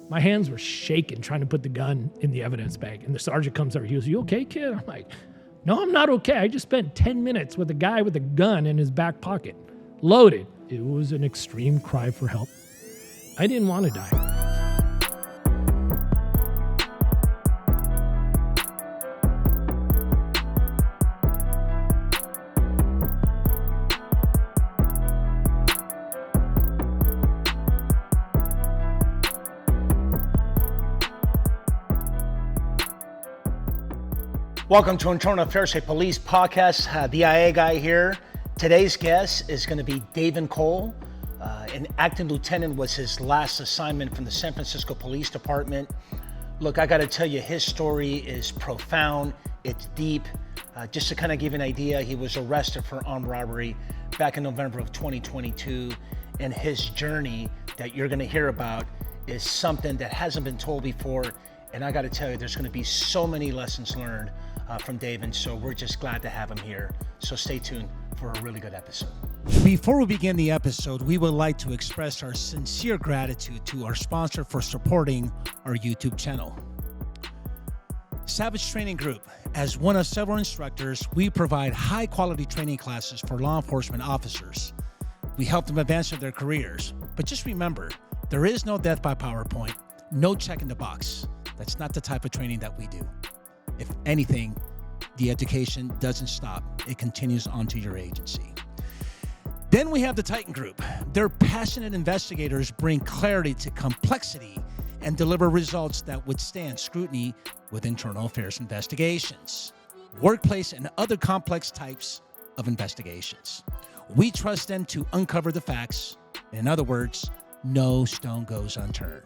My hands were shaking trying to put the gun in the evidence bag. And the sergeant comes over. He goes, "You okay, kid?" I'm like, "No, I'm not okay. I just spent 10 minutes with a guy with a gun in his back pocket, loaded." It was an extreme cry for help. I didn't want to die. Welcome to Internal Affairs Police Podcast. The IA guy here. Today's guest is going to be Davin Cole. An acting lieutenant was his last assignment from the San Francisco Police Department. Look, I got to tell you, his story is profound. It's deep. Just to kind of give you an idea, he was arrested for armed robbery back in November of 2022. And his journey that you're going to hear about is something that hasn't been told before. And I got to tell you, there's going to be so many lessons learned from Davin, so we're just glad to have him here. So stay tuned for a really good episode. Before we begin the episode, we would like to express our sincere gratitude to our sponsor for supporting our YouTube channel. Savage Training Group. As one of several instructors, we provide high-quality training classes for law enforcement officers. We help them advance in their careers. But just remember, there is no death by PowerPoint, no check in the box. That's not the type of training that we do. If anything, the education doesn't stop. It continues onto your agency. Then we have the Titan Group. Their passionate investigators bring clarity to complexity and deliver results that withstand scrutiny with internal affairs investigations, workplace, and other complex types of investigations. We trust them to uncover the facts. In other words, no stone goes unturned.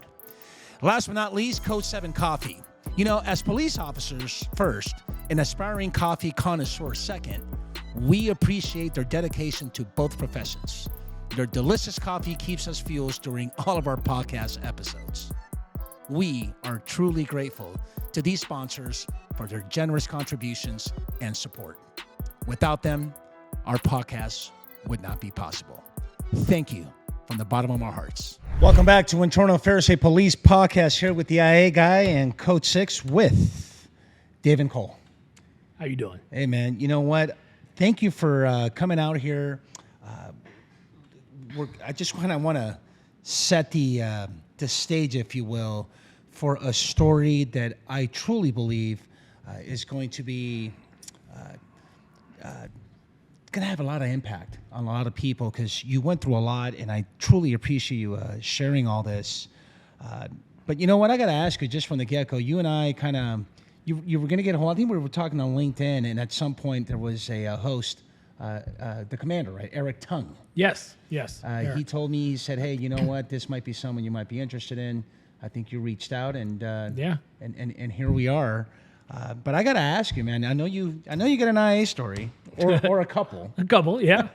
Last but not least, Code 7 Coffee. You know, as police officers first and aspiring coffee connoisseurs second, we appreciate their dedication to both professions. Their delicious coffee keeps us fueled during all of our podcast episodes. We are truly grateful to these sponsors for their generous contributions and support. Without them, our podcast would not be possible. Thank you from the bottom of our hearts. Welcome back to Internal Affairs Police Podcast, here with the IA guy and Code 6 with Davin Cole. How you doing? Hey, man. You know what? Thank you for coming out here. I just kind of want to set the stage, if you will, for a story that I truly believe is going to be going to have a lot of impact on a lot of people, because you went through a lot, and I truly appreciate you sharing all this. But you know what? I got to ask you just from the get-go. You and I kind of, you were going to get a hold. I think we were talking on LinkedIn, and at some point there was a host, the commander, right? Eric Tung. Yes. He told me, he said, "Hey, you know what? This might be someone you might be interested in." I think you reached out, and and here we are. But I got to ask you, man. I know you got an IA story, or a couple. A couple, yeah.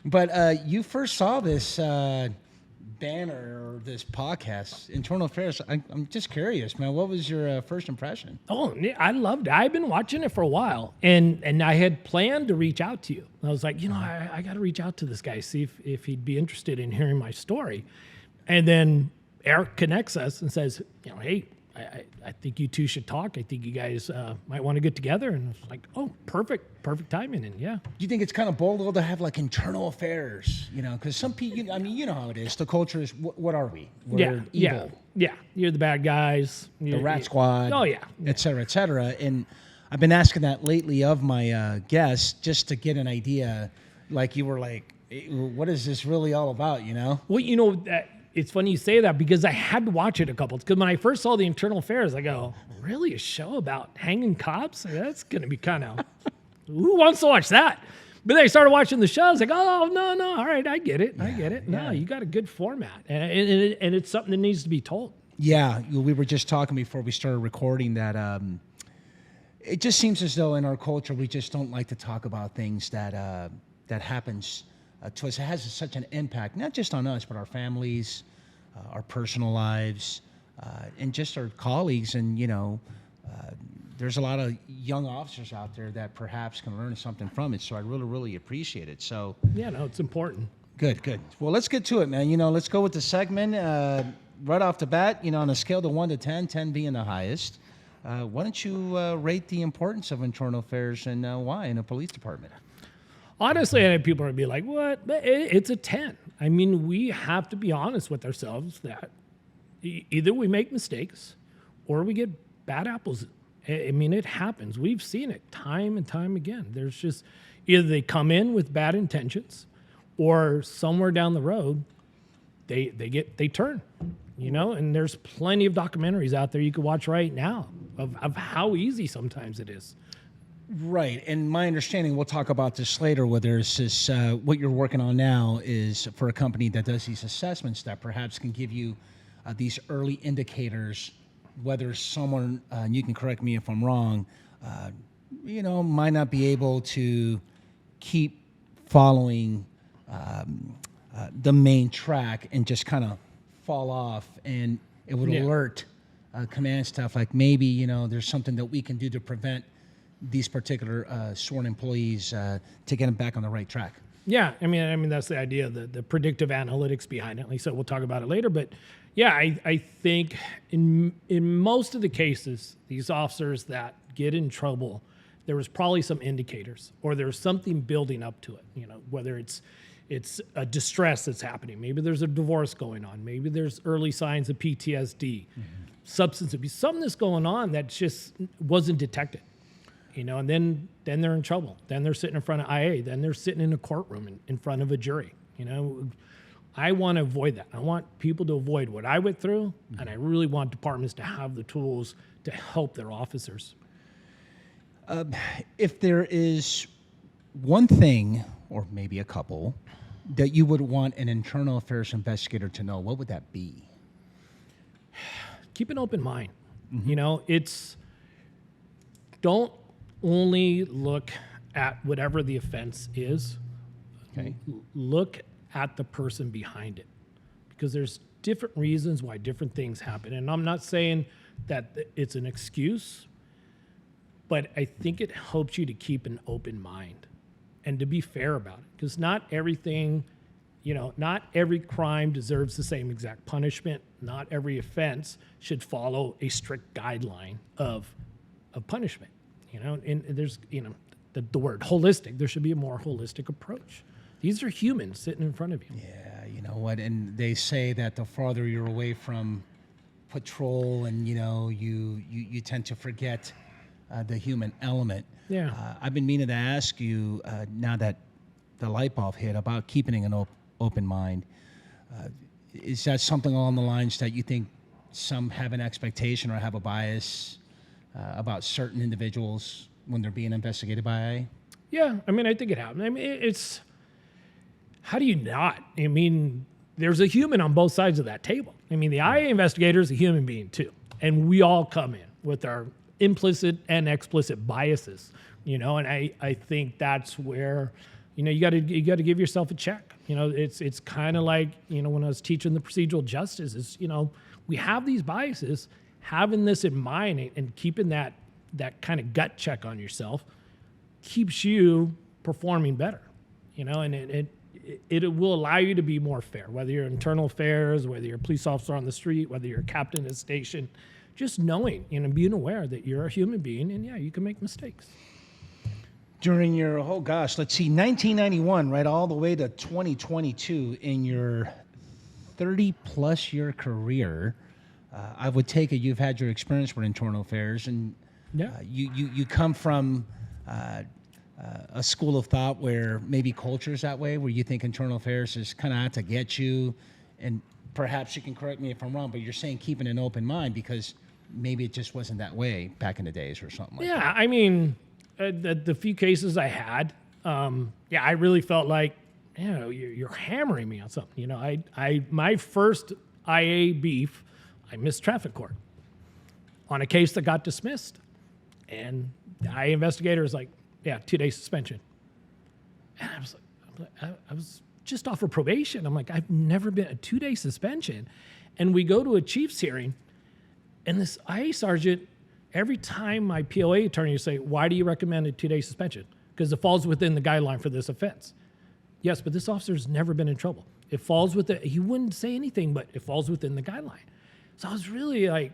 But you first saw this banner or this podcast, Internal Affairs. I'm just curious, man. What was your first impression? Oh, yeah, I loved it. I've been watching it for a while, and I had planned to reach out to you. I was like, I got to reach out to this guy, see if he'd be interested in hearing my story. And then Eric connects us and says, hey, I think you two should talk. I think you guys might want to get together. And it's like, oh, perfect timing. And yeah. Do you think it's kind of bold, though, to have like internal affairs? Because some people, I mean, you know how it is. The culture is, what are we? We're evil. Yeah. You're the bad guys. The rat squad. Oh, yeah. Et cetera, et cetera. And I've been asking that lately of my guests, just to get an idea. Like you were like, what is this really all about, Well, it's funny you say that, because I had to watch it a couple. Because when I first saw the Internal Affairs, I go, really, a show about hanging cops? That's going to be kind of, who wants to watch that? But then I started watching the show. I was like, oh, no, all right, I get it. No, you got a good format. And it's something that needs to be told. Yeah, we were just talking before we started recording that it just seems as though in our culture we just don't like to talk about things that happens to us. It has such an impact, not just on us, but our families, our personal lives, and just our colleagues. And, there's a lot of young officers out there that perhaps can learn something from it. So I really, really appreciate it. So yeah, no, it's important. Good. Well, let's get to it, man. Let's go with the segment. right off the bat, on a scale of 1 to 10, 10 being the highest, why don't you rate the importance of internal affairs and why in a police department? Honestly, I think people are going to be like, what? But it's a 10. I mean, we have to be honest with ourselves that either we make mistakes or we get bad apples. I mean, it happens. We've seen it time and time again. There's just either they come in with bad intentions or somewhere down the road, they turn, and there's plenty of documentaries out there you could watch right now of how easy sometimes it is. Right, and my understanding, we'll talk about this later, whether it's this, what you're working on now is for a company that does these assessments that perhaps can give you these early indicators, whether someone, and you can correct me if I'm wrong, might not be able to keep following the main track and just kind of fall off, and it would alert command staff like maybe, there's something that we can do to prevent these particular sworn employees to get them back on the right track. Yeah, I mean that's the idea, the predictive analytics behind it. Like so, we'll talk about it later. But yeah, I think in most of the cases, these officers that get in trouble, there was probably some indicators, or there's something building up to it. Whether it's a distress that's happening, maybe there's a divorce going on, maybe there's early signs of PTSD, substance abuse, something that's going on that just wasn't detected. And then they're in trouble. Then they're sitting in front of IA. Then they're sitting in a courtroom in front of a jury. I want to avoid that. I want people to avoid what I went through, and I really want departments to have the tools to help their officers. If there is one thing, or maybe a couple, that you would want an internal affairs investigator to know, what would that be? Keep an open mind. Don't only look at whatever the offense is. Okay. Look at the person behind it, because there's different reasons why different things happen. And I'm not saying that it's an excuse, but I think it helps you to keep an open mind and to be fair about it, because not everything, not every crime deserves the same exact punishment. Not every offense should follow a strict guideline of punishment. And there's, the word holistic, there should be a more holistic approach. These are humans sitting in front of you. Yeah, you know what? And they say that the farther you're away from patrol and, you tend to forget the human element. Yeah. I've been meaning to ask you, now that the light bulb hit, about keeping an open mind. Is that something along the lines that you think some have an expectation or have a bias about certain individuals when they're being investigated by IA? Yeah, I think it happens. It's, how do you not? There's a human on both sides of that table. The IA investigator is a human being too. And we all come in with our implicit and explicit biases, and I think that's where, you got to give yourself a check. It's kind of like, when I was teaching the procedural justice, is, we have these biases. Having this in mind and keeping that kind of gut check on yourself keeps you performing better, and it will allow you to be more fair, whether you're internal affairs, whether you're a police officer on the street, whether you're a captain at a station, just knowing and being aware that you're a human being and you can make mistakes. During your, let's see, 1991, right, all the way to 2022, in your 30-plus year career, I would take it you've had your experience with internal affairs, and you come from a school of thought where maybe culture's that way, where you think internal affairs is kind of out to get you, and perhaps you can correct me if I'm wrong, but you're saying keeping an open mind because maybe it just wasn't that way back in the days or something like that. Yeah, the few cases I had, I really felt like, you're hammering me on something. My first IA beef, I missed traffic court on a case that got dismissed. And the IA investigator was like, 2-day suspension. And I was just off of probation. I'm like, I've never been a 2-day suspension. And we go to a chief's hearing, and this IA sergeant, every time my POA attorney would say, why do you recommend a 2-day suspension? Because it falls within the guideline for this offense. Yes, but this officer's never been in trouble. It falls within, he wouldn't say anything, but it falls within the guideline. So I was really like,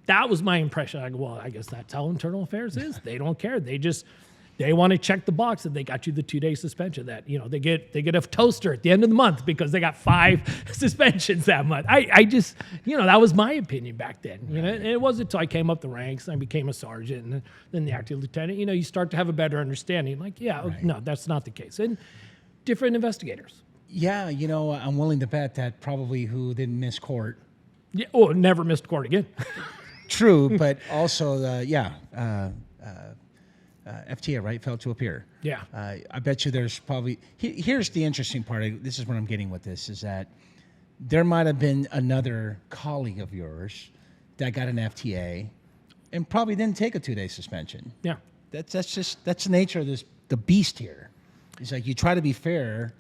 that was my impression. I go, well, I guess that's how internal affairs is. They don't care. They want to check the box that they got you the 2-day suspension, that, they get a toaster at the end of the month because they got 5 suspensions that month. I just, that was my opinion back then. And it wasn't until I came up the ranks and I became a sergeant and then the acting lieutenant, you start to have a better understanding. Like, no, that's not the case. And different investigators. Yeah, I'm willing to bet that probably who didn't miss court. Yeah, oh, never missed court again. True, but also, FTA, right? Failed to appear. Yeah. I bet you there's probably... Here's the interesting part. This is what I'm getting with this, is that there might have been another colleague of yours that got an FTA and probably didn't take a 2-day suspension. Yeah. That's the nature of the beast here. It's like you try to be fair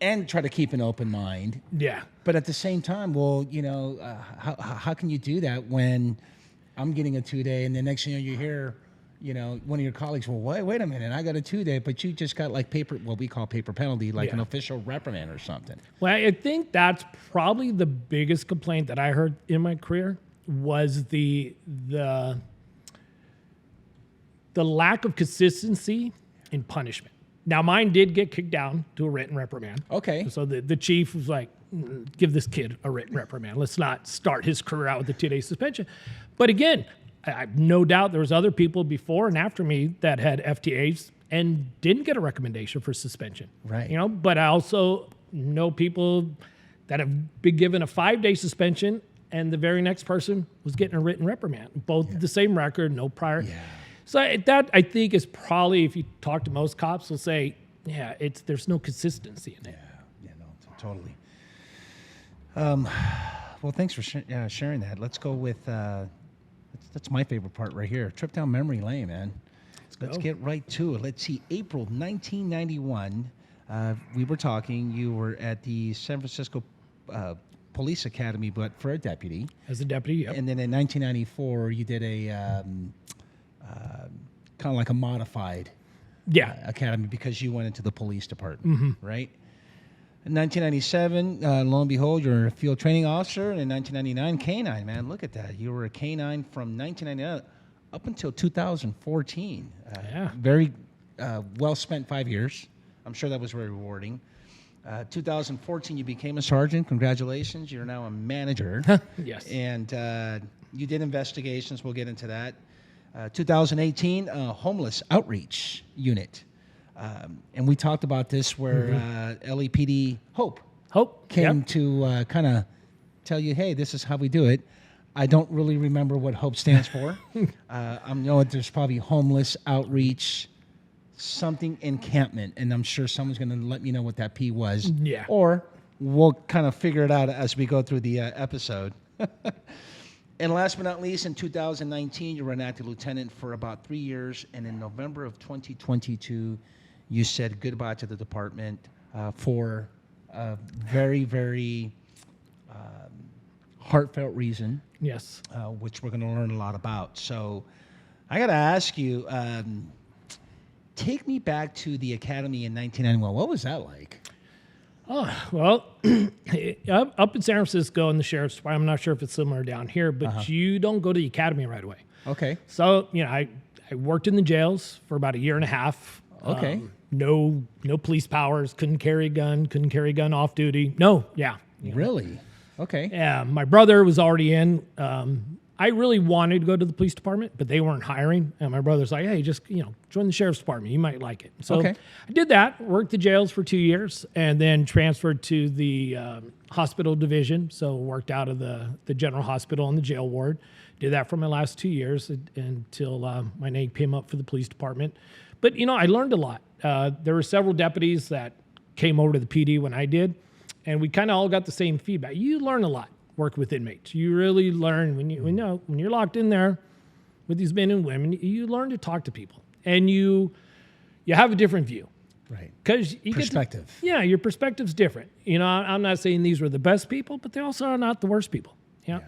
and try to keep an open mind. Yeah. But at the same time, well, how can you do that when I'm getting a 2-day and the next thing you hear, one of your colleagues, well, wait a minute, I got a 2-day, but you just got like what we call paper penalty, like an official reprimand or something. Well, I think that's probably the biggest complaint that I heard in my career was the lack of consistency in punishment. Now, mine did get kicked down to a written reprimand. Okay. So the chief was like, give this kid a written reprimand. Let's not start his career out with a 2-day suspension. But again, I no doubt there was other people before and after me that had FTAs and didn't get a recommendation for suspension. Right. But I also know people that have been given a 5-day suspension and the very next person was getting a written reprimand. Both the same record, no prior. Yeah. So that, I think, is probably, if you talk to most cops, they'll say, there's no consistency in it. Yeah, no, totally. Well, thanks for sharing that. Let's go with, that's my favorite part right here. Trip down memory lane, man. Let's get right to it. Let's see, April 1991, we were talking, you were at the San Francisco Police Academy, but for a deputy. As a deputy, yep. And then in 1994, you did a... kind of like a modified academy because you went into the police department, right? In 1997, lo and behold, you're a field training officer. And in 1999, K-9, man, look at that. You were a K-9 from 1999 up until 2014. Very well spent 5 years. I'm sure that was very rewarding. 2014, you became a sergeant. Congratulations. You're now a manager. Yes. And you did investigations. We'll get into that. 2018, homeless outreach unit. And we talked about this where LAPD Hope came to kind of tell you, hey, this is how we do it. I don't really remember what Hope stands for. I know there's probably homeless outreach, something encampment, and I'm sure someone's going to let me know what that P was. Yeah. Or we'll kind of figure it out as we go through the episode. And last but not least, in 2019, you were an acting lieutenant for about 3 years. And in November of 2022, you said goodbye to the department for a very, very heartfelt reason. Yes. Which we're going to learn a lot about. So I got to ask you, take me back to the academy in 1991. What was that like? Oh, well, up in San Francisco in the sheriff's department, I'm not sure if it's similar down here, but you don't go to the academy right away. Okay. So, I worked in the jails for about 1.5 years. Okay. No police powers, couldn't carry a gun off duty. No, yeah. Really? Okay. Yeah, my brother was already in. I really wanted to go to the police department, but they weren't hiring. And my brother's like, hey, just, join the sheriff's department. You might like it. So I did that, worked the jails for 2 years, and then transferred to the hospital division. So worked out of the general hospital on the jail ward. Did that for my last 2 years until my name came up for the police department. But, I learned a lot. There were several deputies that came over to the PD when I did, and we kind of all got the same feedback. You learn a lot. Work with inmates. You really learn when you're locked in there with these men and women, you learn to talk to people and you have a different view. Right. Because perspective. Your perspective's different. I'm not saying these were the best people, but they also are not the worst people.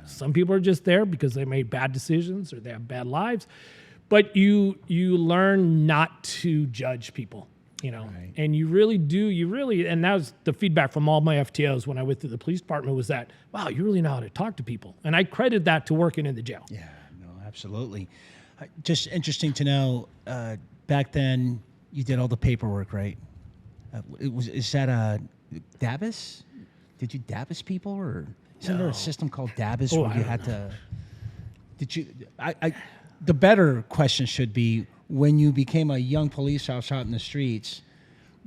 Some people are just there because they made bad decisions or they have bad lives, but you learn not to judge people. you know, Right. and you really, and that was the feedback from all my FTOs when I went through the police department was that, wow, you really know how to talk to people. And I credit that to working in the jail. Yeah, no, absolutely. Just interesting to know, back then you did all the paperwork, right? Is that a Davis? Did you Davis people, or isn't there a system called Davis Oh, where I you don't had to? Did you? The better question should be, when you became a young police officer out in the streets,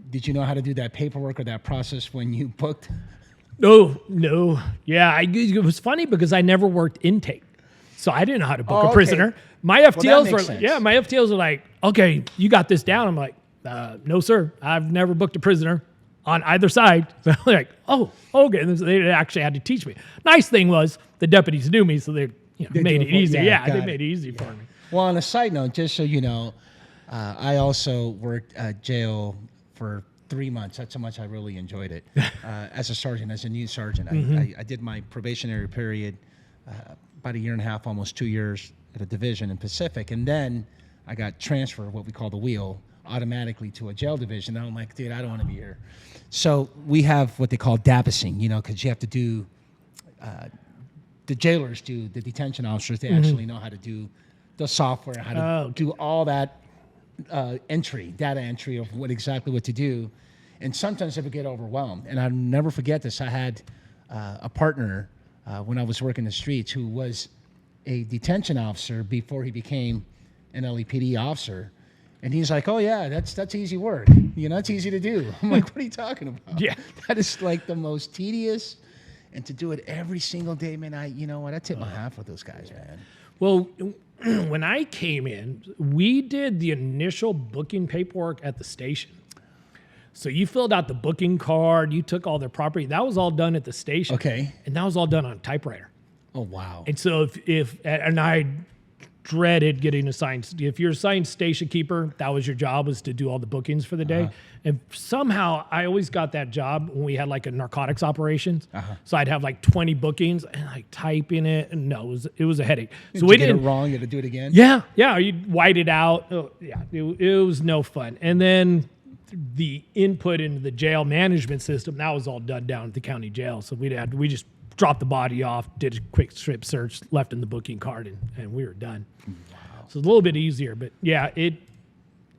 did you know how to do that paperwork or that process when you booked? No. Yeah, it was funny because I never worked intake. So I didn't know how to book a okay. prisoner. My that FTOs makes were sense. my FTOs were like, okay, you got this down. I'm like, no, sir. I've never booked a prisoner on either side. So they're like, oh, okay. And they actually had to teach me. Nice thing was the deputies knew me, so they made it easy. Yeah, they made it easy for me. Well, on a side note, just so you know, I also worked at jail for 3 months. That's how much I really enjoyed it. As a sergeant, as a new sergeant, I did my probationary period about a year and a half, almost 2 years at a division in Pacific, and then I got transferred, what we call the wheel, automatically to a jail division. And I'm like, dude, I don't want to be here. So we have what they call dabbising, because you have to do. The jailers do, the detention officers, they actually know how to do the software, how to do all that data entry of exactly what to do. And sometimes they would get overwhelmed. And I'll never forget this. I had a partner when I was working the streets who was a detention officer before he became an LAPD officer. And he's like, oh, yeah, that's easy work. It's easy to do. I'm like, what are you talking about? Yeah. That is like the most tedious. And to do it every single day, man, I tip my hat for those guys, man. Well, when I came in, we did the initial booking paperwork at the station. So you filled out the booking card, you took all their property. That was all done at the station. Okay. And that was all done on a typewriter. Oh, wow. And so and I dreaded getting assigned. If you're assigned station keeper, that was your job, was to do all the bookings for the day. And somehow I always got that job when we had like a narcotics operations. So I'd have like 20 bookings and like typing it. And no, it was a headache. So Did we you get didn't. it wrong? You had to do it again? Yeah. You'd white it out. Oh, yeah, it was no fun. And then the input into the jail management system, that was all done down at the county jail. So we just dropped the body off, did a quick strip search, left in the booking card, and we were done. Wow. So it's a little bit easier, but yeah,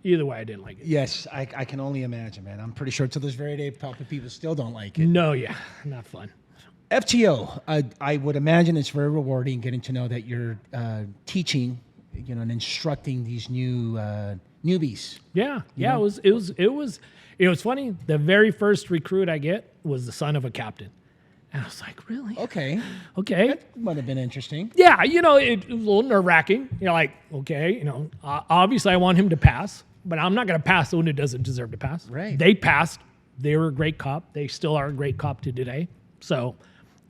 either way, I didn't like it. Yes, I can only imagine, man. I'm pretty sure to this very day, probably people still don't like it. No, yeah, not fun. FTO, I would imagine it's very rewarding getting to know that you're teaching, and instructing these new newbies. Yeah, it was funny. The very first recruit I get was the son of a captain. And I was like, really? Okay. Okay. That might have been interesting. Yeah, it was a little nerve-wracking. You're like, okay, obviously I want him to pass, but I'm not going to pass the one who doesn't deserve to pass. Right. They passed. They were a great cop. They still are a great cop to today. So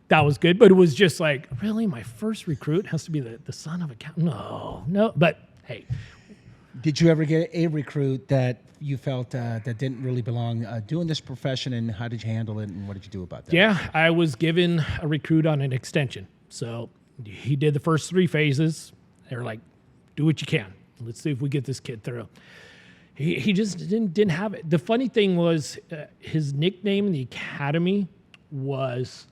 that was good. But it was just like, really? My first recruit has to be the son of a captain? No. But hey. Did you ever get a recruit that you felt that didn't really belong doing this profession, and how did you handle it, and what did you do about that? Yeah, I was given a recruit on an extension. So he did the first 3 phases. They were like, do what you can. Let's see if we get this kid through. He just didn't have it. The funny thing was his nickname in the academy was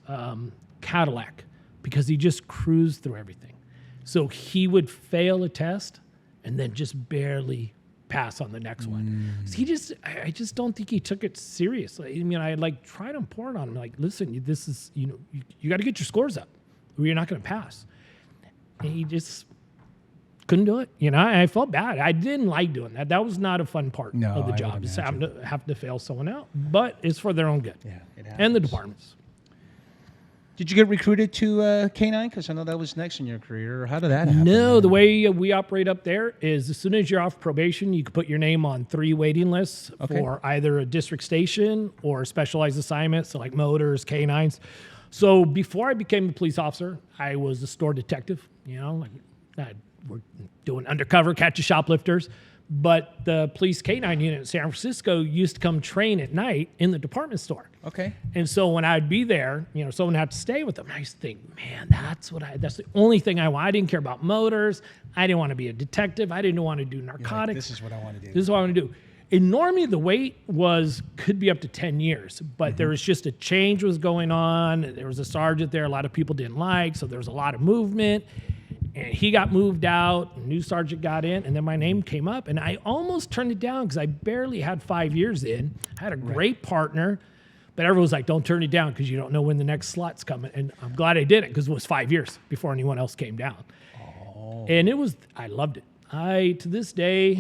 Cadillac, because he just cruised through everything. So he would fail a test and then just barely pass on the next one. I just don't think he took it seriously. I mean, I tried to pour it on him. Like, listen, this is, you got to get your scores up or you're not going to pass. And he just couldn't do it. I felt bad. I didn't like doing that. That was not a fun part of the job, is having to fail someone out. But it's for their own good. Yeah, it happens. And the departments. Did you get recruited to K9? Because I know that was next in your career. How did that happen? No, the way we operate up there is as soon as you're off probation, you can put your name on 3 waiting lists for either a district station or specialized assignments, so like motors, K9s. So before I became a police officer, I was a store detective. We're doing undercover, catching shoplifters. But the police K9 unit in San Francisco used to come train at night in the department store. Okay. And so when I'd be there, someone had to stay with them. I used to think, man, that's the only thing I want. I didn't care about motors. I didn't want to be a detective. I didn't want to do narcotics. This is what I want to do. This is what I want to do. And normally the wait could be up to 10 years, but there was just a change was going on. There was a sergeant there a lot of people didn't like, so there was a lot of movement. And he got moved out, a new sergeant got in, and then my name came up. And I almost turned it down because I barely had 5 years in. I had a great partner, but everyone was like, don't turn it down because you don't know when the next slot's coming. And I'm glad I did it because it was 5 years before anyone else came down. And I loved it. To this day,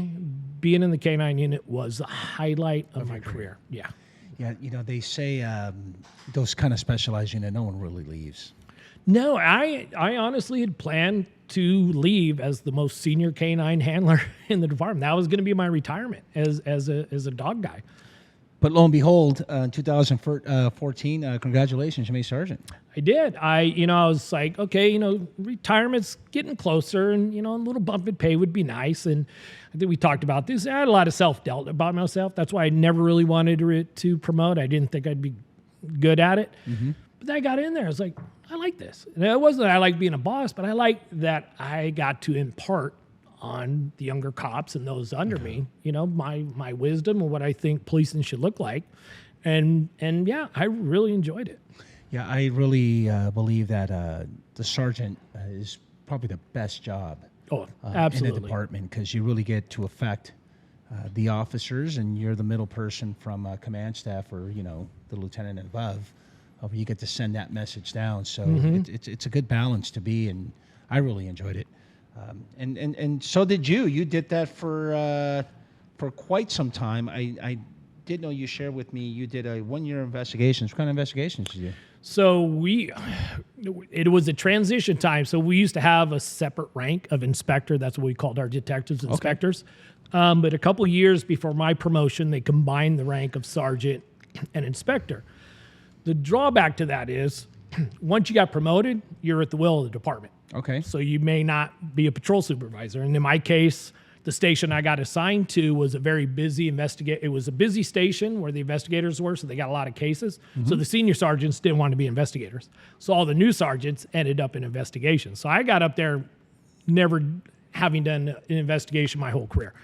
being in the K-9 unit was the highlight of my career. Yeah. Yeah, they say those kind of specialized unit, no one really leaves. No, I honestly had planned to leave as the most senior K-9 handler in the department. That was going to be my retirement as a dog guy. But lo and behold, in 2014, congratulations, you made sergeant. I did. I was like, okay, retirement's getting closer, and a little bump in pay would be nice. And I think we talked about this. I had a lot of self-doubt about myself. That's why I never really wanted to promote. I didn't think I'd be good at it. Mm-hmm. But then I got in there. I was like, I like this. And it wasn't that I like being a boss, but I like that I got to impart on the younger cops and those under me, my wisdom and what I think policing should look like. And yeah, I really enjoyed it. Yeah, I really believe that the sergeant is probably the best job absolutely. in the department because you really get to affect the officers, and you're the middle person from command staff or, the lieutenant and above. You get to send that message down. So it's a good balance to be, and I really enjoyed it. And so did you. You did that for quite some time. I did know you shared with me you did a 1-year investigation. What kind of investigations did you do? So it was a transition time. So we used to have a separate rank of inspector. That's what we called our detectives, inspectors. Okay. But a couple of years before my promotion, they combined the rank of sergeant and inspector. The drawback to that is once you got promoted, you're at the will of the department. Okay. So you may not be a patrol supervisor. And in my case, the station I got assigned to was a very busy it was a busy station where the investigators were, so they got a lot of cases. Mm-hmm. So the senior sergeants didn't want to be investigators. So all the new sergeants ended up in investigations. So I got up there never having done an investigation my whole career.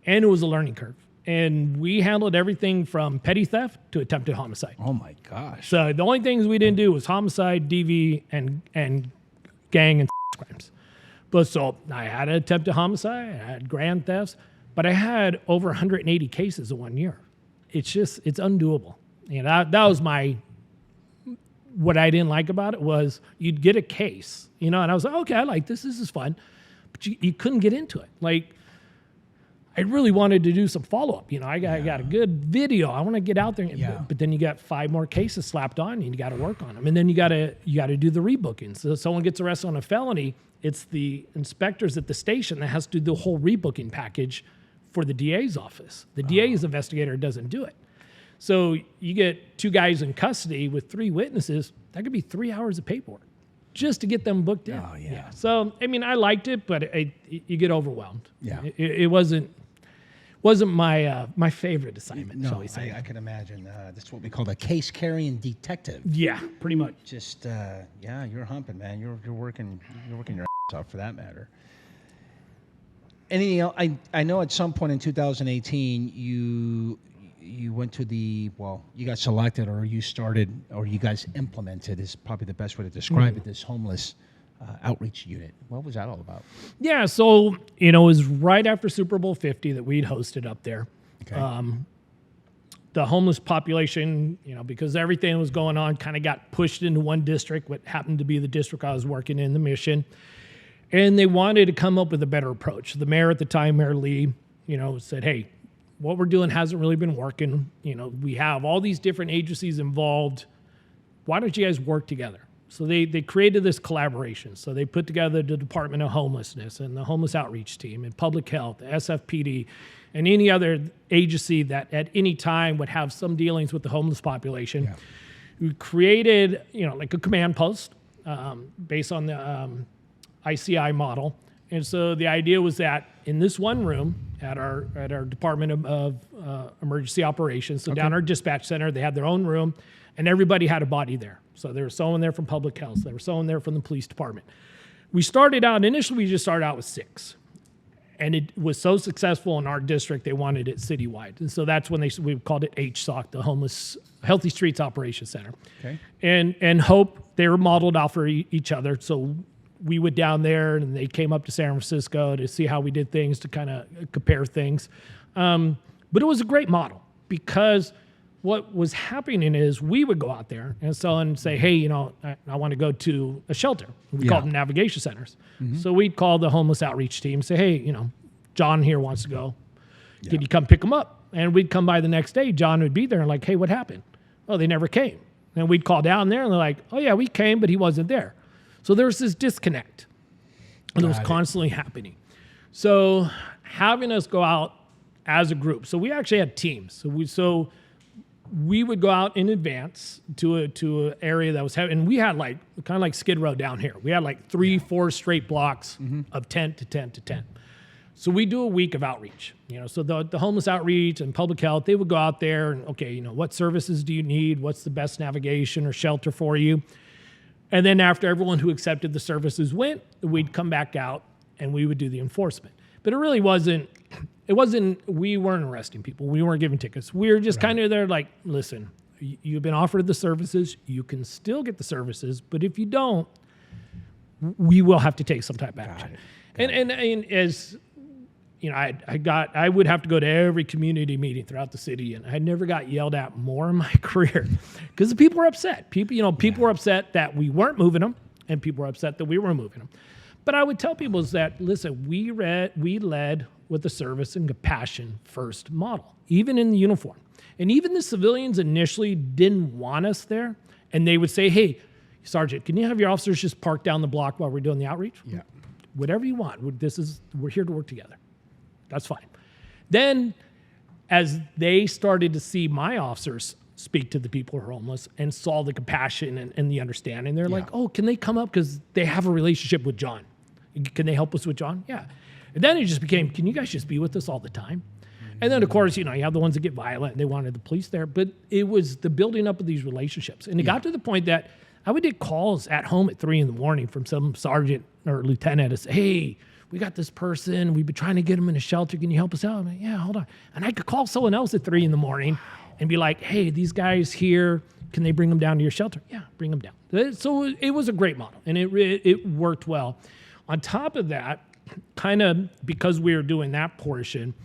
And it was a learning curve. And we handled everything from petty theft to attempted homicide. Oh my gosh. So the only things we didn't do was homicide, DV, and gang and crimes. But so I had an attempted homicide, I had grand thefts, but I had over 180 cases in 1 year. It's undoable. That was what I didn't like about it was you'd get a case, and I was like, okay, I like this. This is fun. But you couldn't get into it. Like, I really wanted to do some follow-up. I got a good video. I want to get out there. But then you got 5 more cases slapped on you, and you got to work on them. And then you got to do the rebooking. So if someone gets arrested on a felony, it's the inspectors at the station that has to do the whole rebooking package for the DA's office. The DA's investigator doesn't do it. So you get 2 guys in custody with 3 witnesses. That could be 3 hours of paperwork just to get them booked in. Oh, yeah. So, I liked it, but you get overwhelmed. Yeah. It wasn't my favorite assignment, shall we say. I can imagine. That's what we call the case-carrying detective. Yeah, pretty much. Just, you're humping, man. You're working your ass off for that matter. Anything else? I know at some point in 2018, you went to you got selected, or you started, or you guys implemented, is probably the best way to describe it, this homeless outreach unit. What was that all about? Yeah, so it was right after Super Bowl 50 that we'd hosted up there. Okay. The homeless population, because everything was going on, kind of got pushed into one district, what happened to be the district I was working in, the Mission. And they wanted to come up with a better approach. The mayor at the time, Mayor Lee, said, hey, what we're doing hasn't really been working. We have all these different agencies involved. Why don't you guys work together? So they created this collaboration. So they put together the Department of Homelessness and the Homeless Outreach Team and Public Health, the SFPD, and any other agency that at any time would have some dealings with the homeless population. Yeah. We created, like a command post based on the ICI model. And so the idea was that in this one room at our Department of Emergency Operations, so down our dispatch center, they had their own room, and everybody had a body there. So there was someone there from Public Health. There was someone there from the police department. Initially we just started out with 6. And it was so successful in our district, they wanted it citywide. And so that's when we called it HSOC, the Homeless Healthy Streets Operations Center. Okay. And Hope, they were modeled off for each other. So we went down there and they came up to San Francisco to see how we did things, to kind of compare things. But it was a great model, because what was happening is we would go out there and say, hey, you know, I want to go to a shelter. We called them navigation centers. So we'd call the homeless outreach team, say, hey, you know, John here wants to go. Can you come pick him up? And we'd come by the next day. John would be there and like, hey, what happened? Oh, they never came. And we'd call down there and they're like, oh yeah, we came, but he wasn't there. So there was this disconnect. And it was constantly happening. So having us go out as a group. So we actually had teams. So we would go out in advance to an area that was heavy, and we had like kind of like Skid Row down here. We had like 3-4 straight blocks of tent to tent to tent. So we do a week of outreach. You know, so the homeless outreach and public health, they would go out there and, okay, you know, what services do you need? What's the best navigation or shelter for you? And then after everyone who accepted the services went, we'd come back out and we would do the enforcement. But it really wasn't, we weren't arresting people. We weren't giving tickets. We were just kind of there like, listen, you've been offered the services. You can still get the services, but if you don't, we will have to take some type of action. And as you know, I would have to go to every community meeting throughout the city, and I never got yelled at more in my career because the people were upset. People were upset that we weren't moving them, and people were upset that we were moving them. But I would tell people is that, listen, we led with the service and compassion first model, even in the uniform. And even the civilians initially didn't want us there. And they would say, hey, Sergeant, can you have your officers just park down the block while we're doing the outreach? Yeah. Whatever you want. We're here to work together. That's fine. Then as they started to see my officers speak to the people who are homeless and saw the compassion and the understanding, they're like, oh, can they come up? Because they have a relationship with John. Can they help us with John? Yeah. And then it just became, can you guys just be with us all the time? And then, of course, you know, you have the ones that get violent and they wanted the police there. But it was the building up of these relationships. And it got to the point that I would get calls at home at 3 a.m. from some sergeant or lieutenant to say, hey, we got this person. We've been trying to get them in a shelter. Can you help us out? I'm like, yeah, hold on. And I could call someone else at 3 a.m. and be like, hey, these guys here, can they bring them down to your shelter? Yeah, bring them down. So it was a great model, and it worked well. On top of that, kind of because we were doing that portion,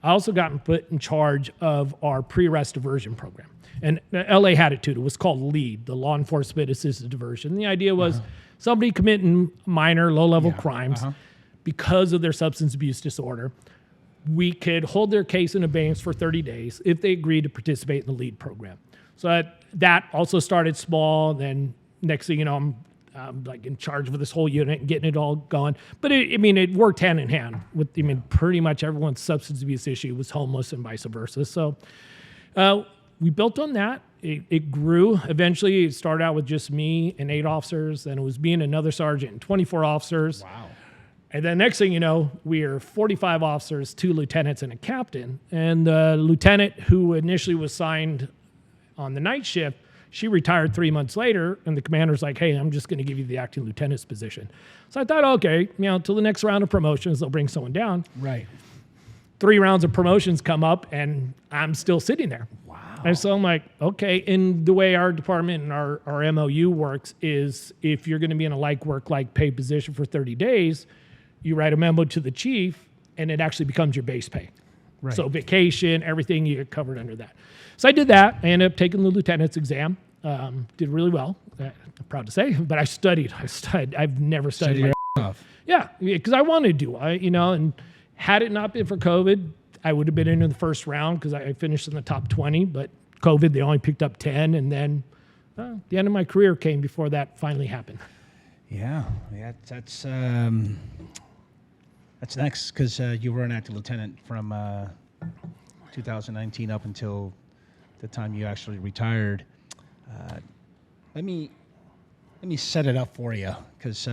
I also got put in charge of our pre-arrest diversion program. And LA had it too. It was called LEAD, the Law Enforcement Assisted Diversion. And the idea was somebody committing minor, low-level crimes because of their substance abuse disorder, we could hold their case in abeyance for 30 days if they agreed to participate in the LEAD program. So that also started small. Then next thing you know, I'm like in charge of this whole unit and getting it all going. But it worked hand in hand with, pretty much everyone's substance abuse issue was homeless and vice versa. So we built on that. It grew. Eventually, it started out with just me and 8 officers. Then it was me and another sergeant and 24 officers. Wow. And then next thing you know, we are 45 officers, 2 lieutenants, and a captain. And the lieutenant who initially was signed on the night shift, she retired 3 months later, and the commander's like, hey, I'm just going to give you the acting lieutenant's position. So I thought, okay, till the next round of promotions, they'll bring someone down. Right. 3 rounds of promotions come up, and I'm still sitting there. Wow. And so I'm like, okay. And the way our department and our MOU works is if you're going to be in a like work, like pay position for 30 days, you write a memo to the chief, and it actually becomes your base pay. Right. So vacation, everything, you get covered under that. So I did that. I ended up taking the lieutenant's exam. Did really well. I'm proud to say, but I studied. I've never studied. Yeah, because I wanted to. And had it not been for COVID, I would have been in the first round because I finished in the top 20. But COVID, they only picked up 10, and then the end of my career came before that finally happened. Yeah, that's next because you were an acting lieutenant from 2019 up until the time you actually retired. Let me set it up for you because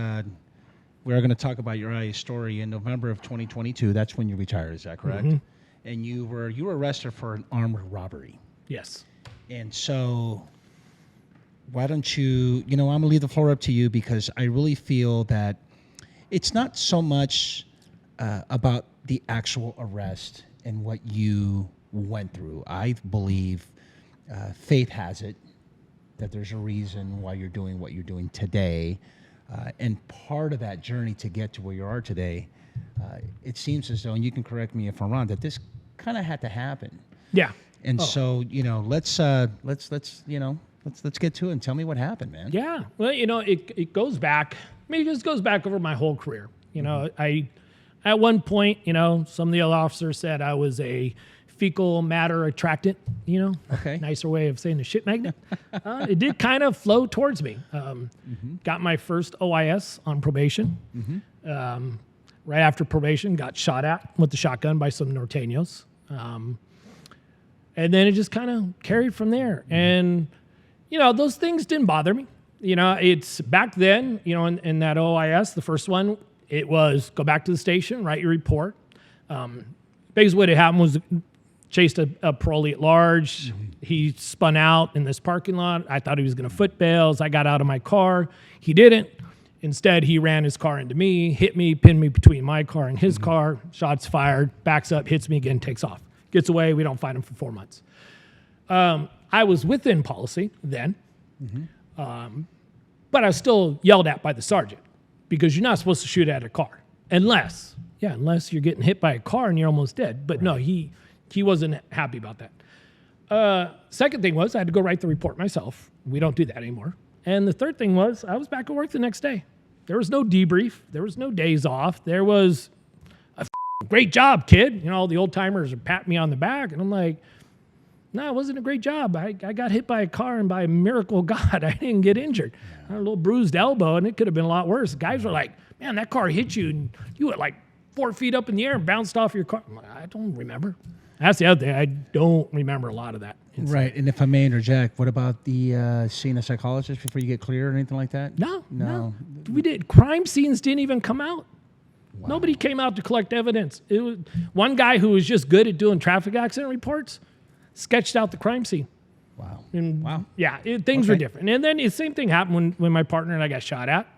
we're going to talk about your IA story in November of 2022. That's when you retired. Is that correct? Mm-hmm. And you were arrested for an armed robbery. Yes. And so why don't you? I'm going to leave the floor up to you because I really feel that it's not so much about the actual arrest and what you went through. I believe faith has it that there's a reason why you're doing what you're doing today. And part of that journey to get to where you are today, it seems as though, and you can correct me if I'm wrong, that this kind of had to happen. Yeah. And so, let's get to it and tell me what happened, man. Yeah. Well, it goes back. I mean, it just goes back over my whole career. At one point, some of the other officers said I was a fecal matter attractant, Okay. Nicer way of saying a shit magnet. It did kind of flow towards me. Got my first OIS on probation. Right after probation, got shot at with the shotgun by some norteños. And then it just kind of carried from there. And, those things didn't bother me. It's back then, in that OIS, the first one, it was go back to the station, write your report. Basically what had happened was chased a parolee at large. He spun out in this parking lot. I thought he was going to foot bails. I got out of my car. He didn't. Instead, he ran his car into me, hit me, pinned me between my car and his car. Shots fired, backs up, hits me again, takes off. Gets away. We don't find him for 4 months. I was within policy then, but I was still yelled at by the sergeant because you're not supposed to shoot at a car unless you're getting hit by a car and you're almost dead. But no, he wasn't happy about that. Second thing was I had to go write the report myself. We don't do that anymore. And the third thing was I was back at work the next day. There was no debrief. There was no days off. There was a great job, kid. All the old timers are patting me on the back. And I'm like, no, it wasn't a great job. I got hit by a car and by a miracle of God, I didn't get injured. I had a little bruised elbow and it could have been a lot worse. Guys were like, man, that car hit you and you were like 4 feet up in the air and bounced off your car. I'm like, I don't remember. That's the other thing. I don't remember a lot of that. Right. And if I may interject, what about the seeing a psychologist before you get cleared or anything like that? No. We did. Crime scenes didn't even come out. Wow. Nobody came out to collect evidence. It was one guy who was just good at doing traffic accident reports sketched out the crime scene. Wow. And yeah, things were different. And then the same thing happened when my partner and I got shot at.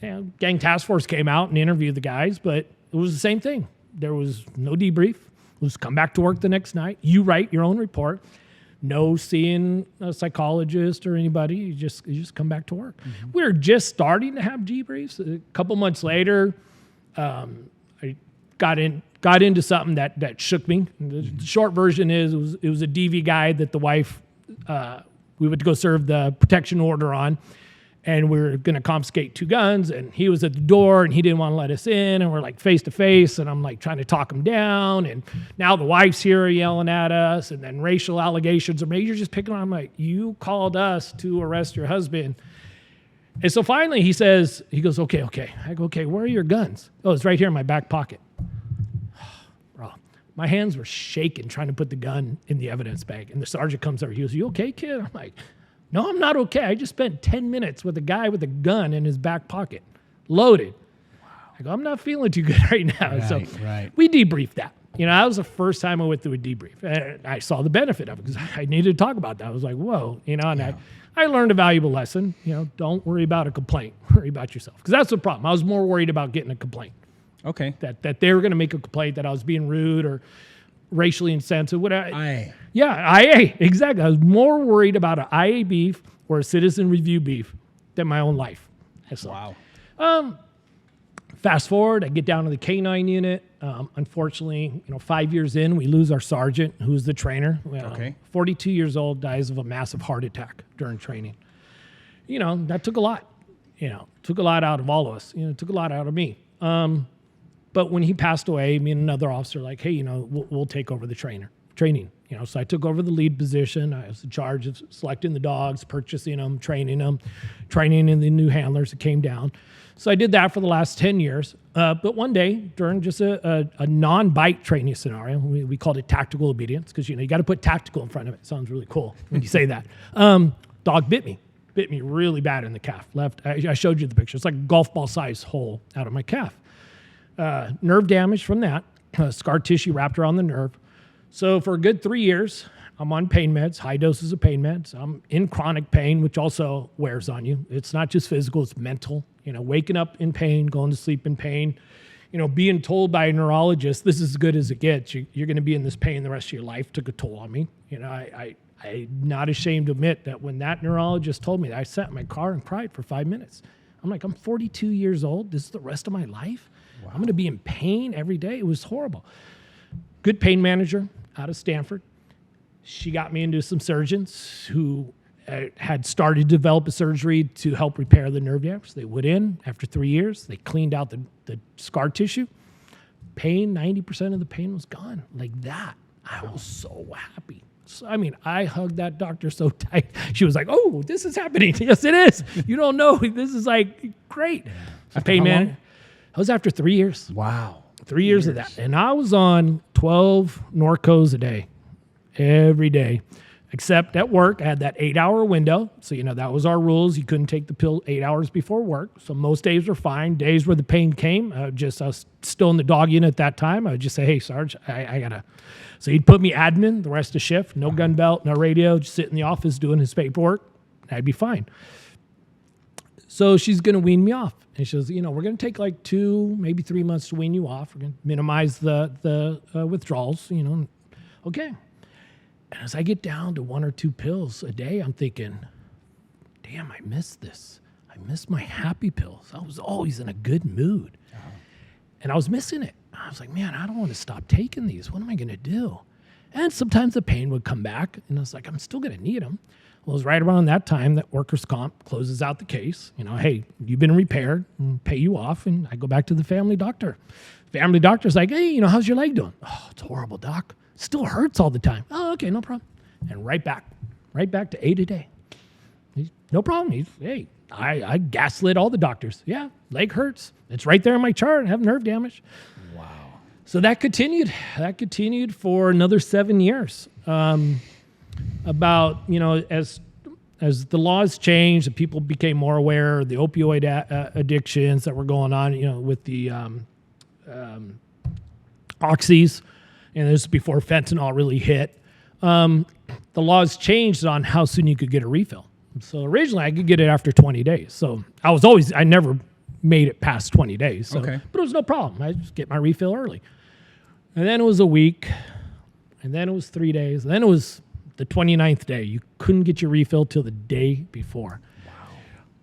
Gang task force came out and interviewed the guys, but it was the same thing. There was no debrief. It was come back to work the next night. You write your own report. No seeing a psychologist or anybody. You just come back to work. We were just starting to have debriefs. A couple months later, I got into something that shook me. The short version is it was a DV guy that the wife we went to go serve the protection order on, and we were going to confiscate 2 guns, and he was at the door and he didn't want to let us in, and we're like face to face, and I'm like trying to talk him down, and now the wife's here yelling at us, and then racial allegations are made. You're just picking on. I'm like, you called us to arrest your husband. And so finally he goes, okay. I go, okay, where are your guns? Oh, it's right here in my back pocket. Bro, my hands were shaking trying to put the gun in the evidence bag. And the sergeant comes over. He goes, you okay, kid? I'm like, no, I'm not okay. I just spent 10 minutes with a guy with a gun in his back pocket, loaded. Wow. I go, I'm not feeling too good right now. Right. We debriefed that. That was the first time I went through a debrief. And I saw the benefit of it because I needed to talk about that. I was like, whoa, and I learned a valuable lesson. Don't worry about a complaint. Worry about yourself. Because that's the problem. I was more worried about getting a complaint. Okay. That they were going to make a complaint that I was being rude or racially insensitive. IA. Yeah, IA. Exactly. I was more worried about an IA beef or a citizen review beef than my own life. Wow. Fast forward, I get down to the K-9 unit. Unfortunately, 5 years in, we lose our sergeant, who's the trainer. 42 years old, dies of a massive heart attack during training. That took a lot. Took a lot out of all of us. Took a lot out of me. But when he passed away, me and another officer like, hey, we'll take over the training. So I took over the lead position. I was in charge of selecting the dogs, purchasing them, training in the new handlers that came down. So I did that for the last 10 years. But one day, during just a non-bite training scenario, we called it tactical obedience because, you got to put tactical in front of it. It sounds really cool when you say that. Dog bit me really bad in the calf. I showed you the picture. It's like a golf ball size hole out of my calf. Nerve damage from that, scar tissue wrapped around the nerve. So for a good 3 years, I'm on pain meds, high doses of pain meds. I'm in chronic pain, which also wears on you. It's not just physical, it's mental. Waking up in pain, going to sleep in pain. being told by a neurologist, this is as good as it gets. You're going to be in this pain the rest of your life took a toll on me. I'm not ashamed to admit that when that neurologist told me that, I sat in my car and cried for 5 minutes. I'm like, I'm 42 years old. This is the rest of my life. Wow. I'm going to be in pain every day. It was horrible. Good pain manager out of Stanford. She got me into some surgeons who had started to develop a surgery to help repair the nerve damage. They went in after 3 years. They cleaned out the scar tissue. Pain, 90% of the pain was gone. Like that. I was so happy. So, I hugged that doctor so tight. She was like, oh, this is happening. Yes, it is. You don't know. This is like great. Pain man. I was after 3 years. Wow. 3 years of that. And I was on 12 Norcos a day, every day. Except at work, I had that 8-hour window. So, that was our rules. You couldn't take the pill 8 hours before work. So most days were fine. Days where the pain came, I was still in the dog unit at that time. I would just say, hey, Sarge, I got to. So he'd put me admin the rest of the shift, no gun belt, no radio, just sit in the office doing his paperwork. I'd be fine. So she's going to wean me off. And she goes, we're going to take like 2, maybe 3 months to wean you off. We're going to minimize the withdrawals, Okay. And as I get down to 1 or 2 pills a day, I'm thinking, damn, I missed this. I missed my happy pills. I was always in a good mood. Uh-huh. And I was missing it. I was like, man, I don't want to stop taking these. What am I going to do? And sometimes the pain would come back. And I was like, I'm still going to need them. Well, it was right around that time that workers' comp closes out the case. Hey, you've been repaired and pay you off. And I go back to the family doctor. Family doctor's like, hey, how's your leg doing? Oh, it's horrible, doc. Still hurts all the time. Oh, okay, no problem. And right back to 8 a day. No problem. Hey, I gaslit all the doctors. Yeah, leg hurts. It's right there in my chart. I have nerve damage. Wow. So that continued. That continued for another 7 years. About, as the laws changed, and people became more aware of the opioid addictions that were going on, with the oxys. And this is before fentanyl really hit. The laws changed on how soon you could get a refill. So originally I could get it after 20 days. So I never made it past 20 days. So, okay. But it was no problem. I just get my refill early. And then it was a week. And then it was 3 days. And then it was the 29th day. You couldn't get your refill till the day before. Wow.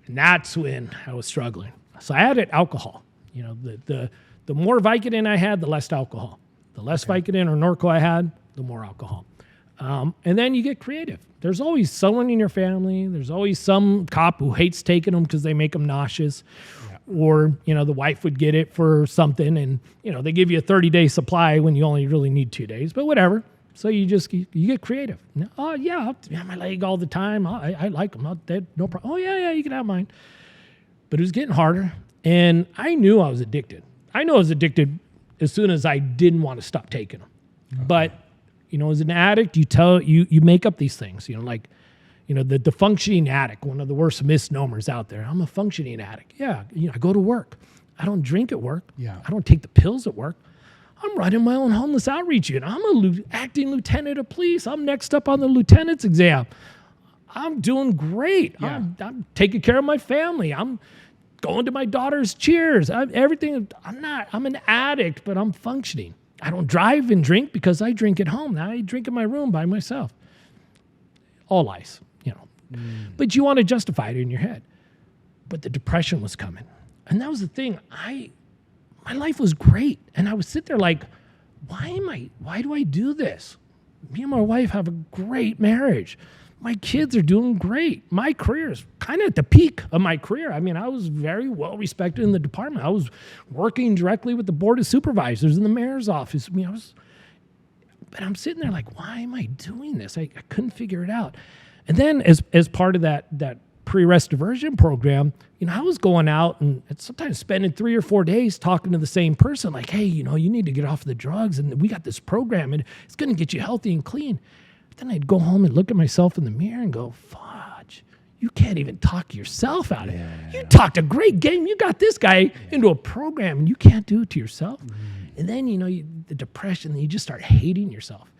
And that's when I was struggling. So I added alcohol. The more Vicodin I had, the less alcohol. The less Vicodin or Norco I had, the more alcohol. And then you get creative. There's always someone in your family. There's always some cop who hates taking them because they make them nauseous. Yeah. Or, the wife would get it for something and, they give you a 30-day supply when you only really need 2 days. But whatever. So you get creative. Oh, yeah, I have my leg all the time. I like them. No problem. Oh, yeah, you can have mine. But it was getting harder. And I knew I was addicted. I know I was addicted as soon as I didn't want to stop taking them. Okay. But, as an addict, you make up these things, the functioning addict, one of the worst misnomers out there. I'm a functioning addict. Yeah. I go to work. I don't drink at work. Yeah. I don't take the pills at work. I'm running my own homeless outreach unit. I'm acting lieutenant of police. I'm next up on the lieutenant's exam. I'm doing great. Yeah. I'm taking care of my family. I'm going to my daughter's cheers. I'm an addict, but I'm functioning. I don't drive and drink because I drink at home. I drink in my room by myself. All lies, But you want to justify it in your head. But the depression was coming. And that was the thing. My life was great. And I would sit there like, why do I do this? Me and my wife have a great marriage. My kids are doing great. My career is kind of at the peak of my career. I was very well respected in the department. I was working directly with the board of supervisors in the mayor's office. But I'm sitting there like, why am I doing this? I couldn't figure it out. And then as part of that pre-arrest diversion program, I was going out and sometimes spending 3 or 4 days talking to the same person, like, hey, you need to get off the drugs, and we got this program, and it's going to get you healthy and clean. But then I'd go home and look at myself in the mirror and go, fudge, you can't even talk yourself out of it. Yeah. You talked a great game. You got this guy into a program, and you can't do it to yourself. Mm. And then, the depression, you just start hating yourself.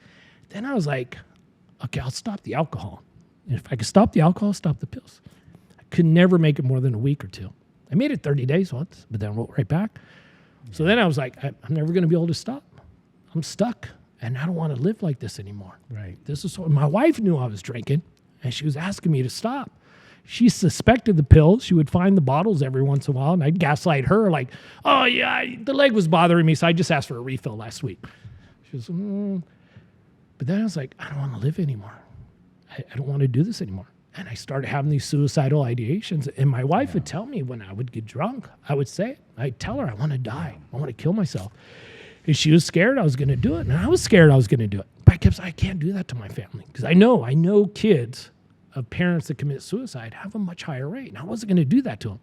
Then I was like, okay, I'll stop the alcohol. And if I could stop the alcohol, stop the pills. Could never make it more than a week or two. I made it 30 days once, but then I went right back. So then I was like, I'm never going to be able to stop. I'm stuck, and I don't want to live like this anymore. Right. This is my wife knew I was drinking, and she was asking me to stop. She suspected the pills. She would find the bottles every once in a while, and I'd gaslight her like, oh, yeah, the leg was bothering me, so I just asked for a refill last week. She was, But then I was like, I don't want to live anymore. I don't want to do this anymore. And I started having these suicidal ideations. And my wife would tell me when I would get drunk, I would say it. I'd tell her, I want to die. I want to kill myself. And she was scared I was going to do it. And I was scared I was going to do it. But I kept saying, I can't do that to my family. Because I know kids of parents that commit suicide have a much higher rate. And I wasn't going to do that to them.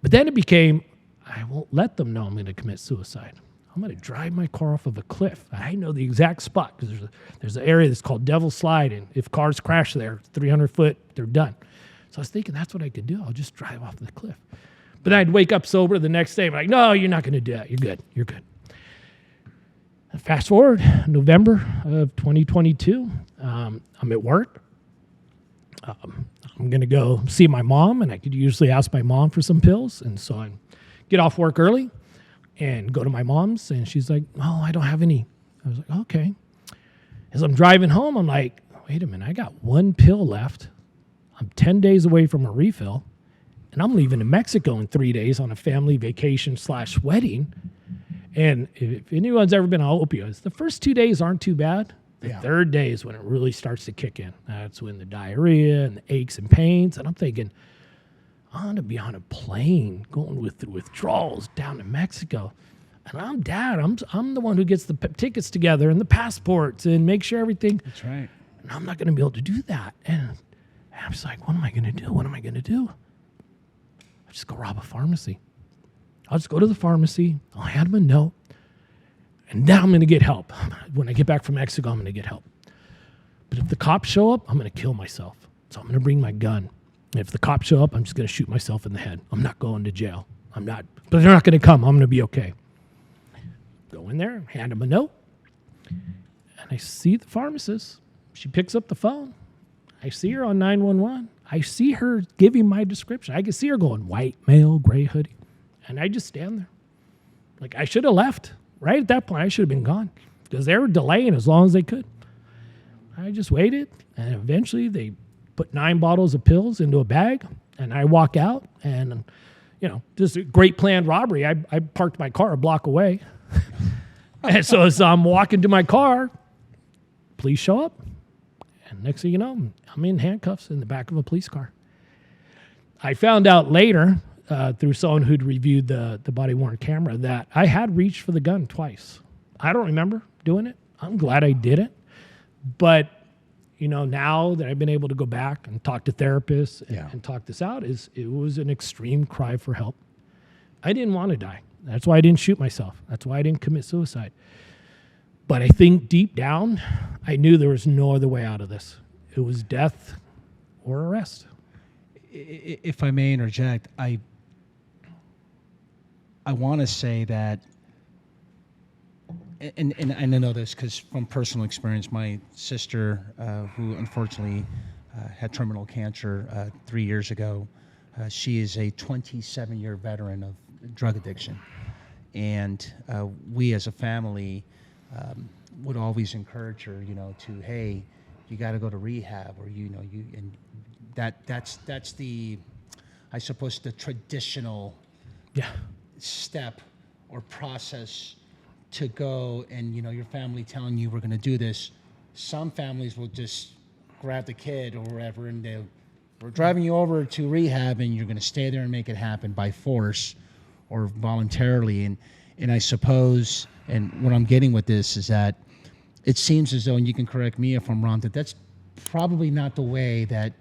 But then it became, I won't let them know I'm going to commit suicide. I'm going to drive my car off of a cliff. I know the exact spot because there's an area that's called Devil's Slide, and if cars crash there, 300 foot, they're done. So I was thinking that's what I could do. I'll just drive off the cliff. But I'd wake up sober the next day. I'm like, no, you're not going to do that. You're good. You're good. And fast forward, November of 2022, I'm at work. I'm going to go see my mom, and I could usually ask my mom for some pills. And so I get off work early and go to my mom's, and she's like, oh, I don't have any. I was like, okay. As I'm driving home, I'm like, wait a minute, I got one pill left. I'm 10 days away from a refill, and I'm leaving to Mexico in 3 days on a family vacation / wedding. And if anyone's ever been on opioids, the first 2 days aren't too bad. The third day is when it really starts to kick in. That's when the diarrhea and the aches and pains. And I'm thinking, I want to be on a plane going with the withdrawals down to Mexico. And I'm dad. I'm the one who gets the tickets together and the passports and make sure everything. That's right. And I'm not going to be able to do that. And I was like, what am I going to do? What am I going to do? I'll just go rob a pharmacy. I'll just go to the pharmacy. I'll hand them a note. And then I'm going to get help. When I get back from Mexico, I'm going to get help. But if the cops show up, I'm going to kill myself. So I'm going to bring my gun. And if the cops show up, I'm just going to shoot myself in the head. I'm not going to jail. I'm not. But they're not going to come. I'm going to be okay. Go in there, hand them a note. And I see the pharmacist. She picks up the phone. I see her on 911. I see her giving my description. I can see her going, white, male, gray hoodie. And I just stand there. Like, I should have left. Right at that point, I should have been gone because they were delaying as long as they could. I just waited, and eventually they put 9 bottles of pills into a bag, and I walk out, and, just a great planned robbery. I parked my car a block away. And so as I'm walking to my car, police show up, and next thing you know, I'm in handcuffs in the back of a police car. I found out later through someone who'd reviewed the body-worn camera that I had reached for the gun twice. I don't remember doing it. I'm glad I did it. But, now that I've been able to go back and talk to therapists and talk this out, it was an extreme cry for help. I didn't want to die. That's why I didn't shoot myself. That's why I didn't commit suicide. But I think deep down, I knew there was no other way out of this. It was death or arrest. If I may interject, I want to say that, and I know this because from personal experience, my sister, who unfortunately had terminal cancer 3 years ago, she is a 27-year veteran of drug addiction. And we as a family would always encourage her, to, hey, you got to go to rehab, or, and that's the, I suppose, the traditional step or process to go. And your family telling you we're going to do this. Some families will just grab the kid or wherever, and we're driving you over to rehab, and you're going to stay there and make it happen by force or voluntarily. And I suppose, and what I'm getting with this is that it seems as though, and you can correct me if I'm wrong, that's probably not the way that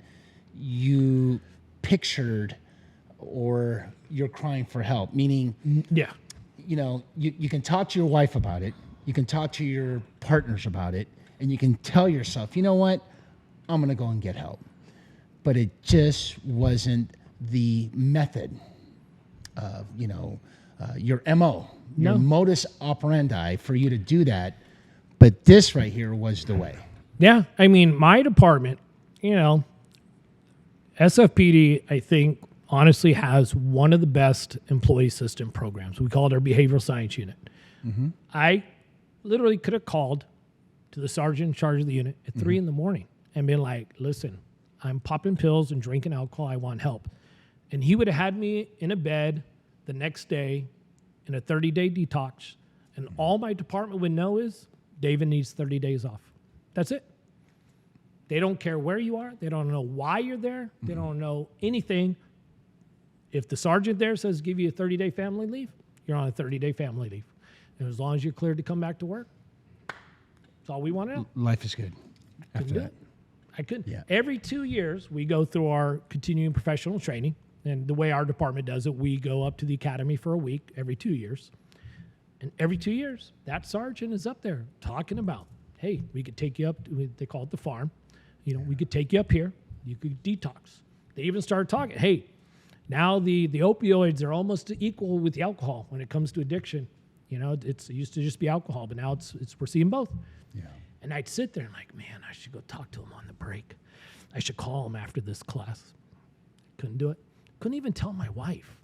you pictured or you're crying for help. Meaning, you can talk to your wife about it, you can talk to your partners about it, and you can tell yourself, you know what, I'm going to go and get help. But it just wasn't the method of, your MO, your modus operandi for you to do that. But this right here was the way. Yeah. I mean, my department, SFPD, I think, honestly has one of the best employee assistance programs. We call it our behavioral science unit. I literally could have called to the sergeant in charge of the unit at 3 in the morning and been like, listen, I'm popping pills and drinking alcohol. I want help. And he would have had me in a bed the next day in a 30-day detox. And all my department would know is David needs 30 days off. That's it. They don't care where you are. They don't know why you're there. They don't know anything. If the sergeant there says give you a 30-day family leave, you're on a 30-day family leave. And as long as you're cleared to come back to work, that's all we want to know. Life is good after Couldn't do that. it. I couldn't. Yeah. Every 2 years, we go through our continuing professional training. And the way our department does it, we go up to the academy for a week every 2 years. And every 2 years, that sergeant is up there talking about, hey, we could take you up, they call it the farm. We could take you up here. You could detox. They even started talking, hey, now the opioids are almost equal with the alcohol when it comes to addiction. It used to just be alcohol, but now it's we're seeing both. Yeah. And I'd sit there and like, man, I should go talk to him on the break. I should call him after this class. Couldn't do it. Couldn't even tell my wife.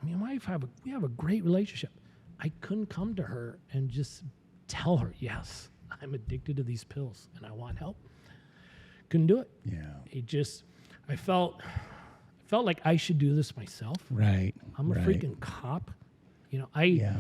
I mean, we have a great relationship. I couldn't come to her and just tell her, yes, I'm addicted to these pills and I want help. Couldn't do it. Yeah. I felt like I should do this myself. Right. I'm a freaking cop. Yeah.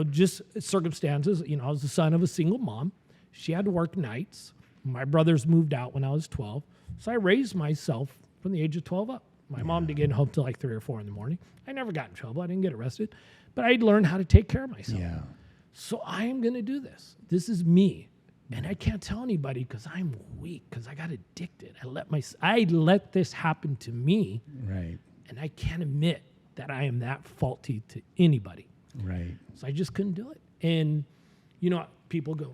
Just circumstances. I was the son of a single mom. She had to work nights. My brothers moved out when I was 12. So I raised myself from the age of 12 up. My mom didn't get home till like 3 or 4 in the morning. I never got in trouble. I didn't get arrested. But I'd learned how to take care of myself. Yeah. So I am going to do this. This is me. And I can't tell anybody because I'm weak, because I got addicted. I let this happen to me. Right. And I can't admit that I am that faulty to anybody. Right. So I just couldn't do it. And, people go,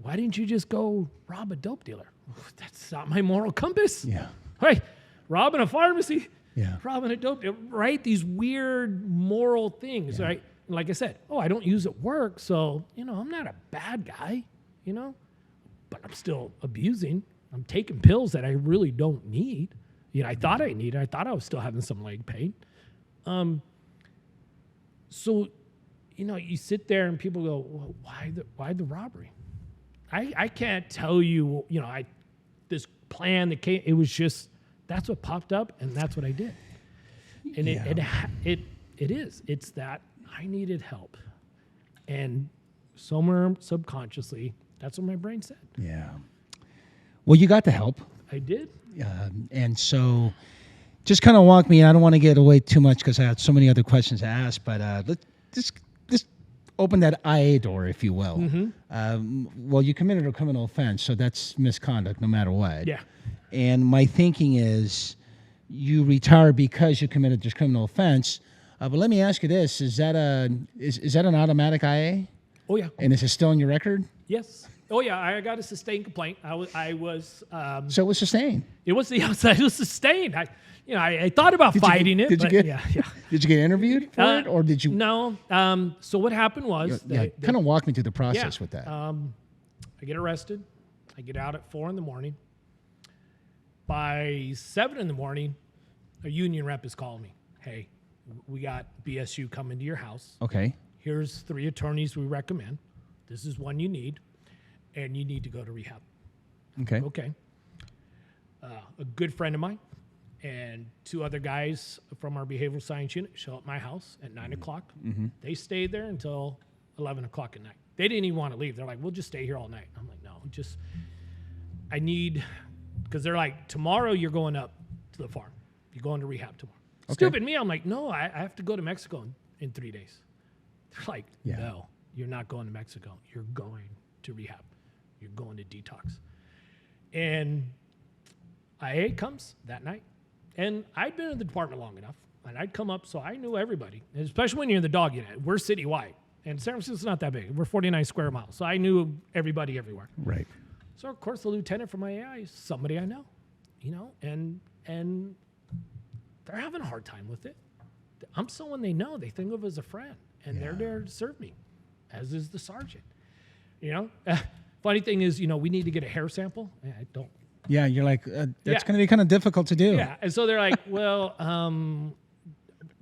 why didn't you just go rob a dope dealer? That's not my moral compass. Yeah. Right. Robbing a pharmacy. Yeah. Robbing a dope dealer. Right. These weird moral things. Right. And like I said, I don't use it at work. So, I'm not a bad guy, but I'm still abusing. I'm taking pills that I really don't need. I thought I needed. I thought I was still having some leg pain. So, you sit there and people go, well, why the robbery? I can't tell you, this plan that came, it was just, that's what popped up and that's what I did. And it's that I needed help. And somewhere subconsciously, that's what my brain said. Yeah. Well, you got the help. I did. And so just kind of walk me, I don't want to get away too much because I have so many other questions to ask, but let's just open that IA door, if you will. Well, you committed a criminal offense, so that's misconduct no matter what. Yeah. And my thinking is you retire because you committed this criminal offense. But let me ask you this, is that an automatic IA? Oh, yeah. And is it still in your record? Yes. Oh, yeah. I got a sustained complaint. I was So it was sustained. It was the outside. It was sustained. I thought about fighting it. Did you Did you get interviewed for it, or did you? No. So what happened was, kind of walk me through the process with that. I get arrested. I get out at 4 a.m. By 7 a.m, a union rep is calling me. Hey, we got BSU coming to your house. Okay. Here's 3 attorneys we recommend. This is one you need, and you need to go to rehab. Okay. Okay. A good friend of mine and 2 other guys from our behavioral science unit show up at my house at 9 o'clock. They stayed there until 11 o'clock at night. They didn't even want to leave. They're like, we'll just stay here all night. I'm like, no, I need, because they're like, tomorrow you're going up to the farm. You're going to rehab tomorrow. Okay. Stupid me. I'm like, no, I have to go to Mexico in 3 days. They're like, no, you're not going to Mexico. You're going to rehab. You're going to detox. And IA comes that night. And I'd been in the department long enough, and I'd come up, so I knew everybody, and especially when you're in the dog unit. We're citywide, and San Francisco's not that big. We're 49 square miles, so I knew everybody everywhere. Right. So, of course, the lieutenant from IA is somebody I know, and they're having a hard time with it. I'm someone they know. They think of as a friend, and they're there to serve me, as is the sergeant. Funny thing is, we need to get a hair sample. I don't. Yeah, you're like, that's going to be kind of difficult to do. Yeah, and so they're like, well,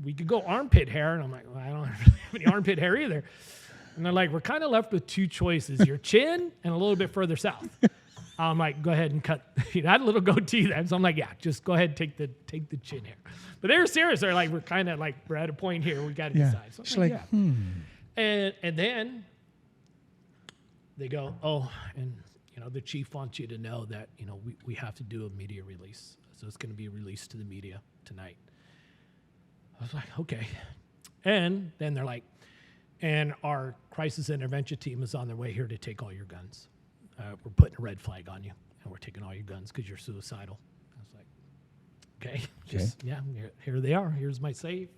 we could go armpit hair. And I'm like, well, I don't really have any armpit hair either. And they're like, we're kind of left with two choices, your chin and a little bit further south. I'm like, go ahead and cut. I had a little goatee then. So I'm like, yeah, just go ahead and take the chin hair. But they were serious. They're like, we're kind of like, we're at a point here. We got to decide. So it's like, And then they go, oh, and the chief wants you to know that, we have to do a media release. So it's going to be released to the media tonight. I was like, okay. And then they're like, and our crisis intervention team is on their way here to take all your guns. We're putting a red flag on you, and we're taking all your guns because you're suicidal. I was like, okay. Here they are. Here's my safe.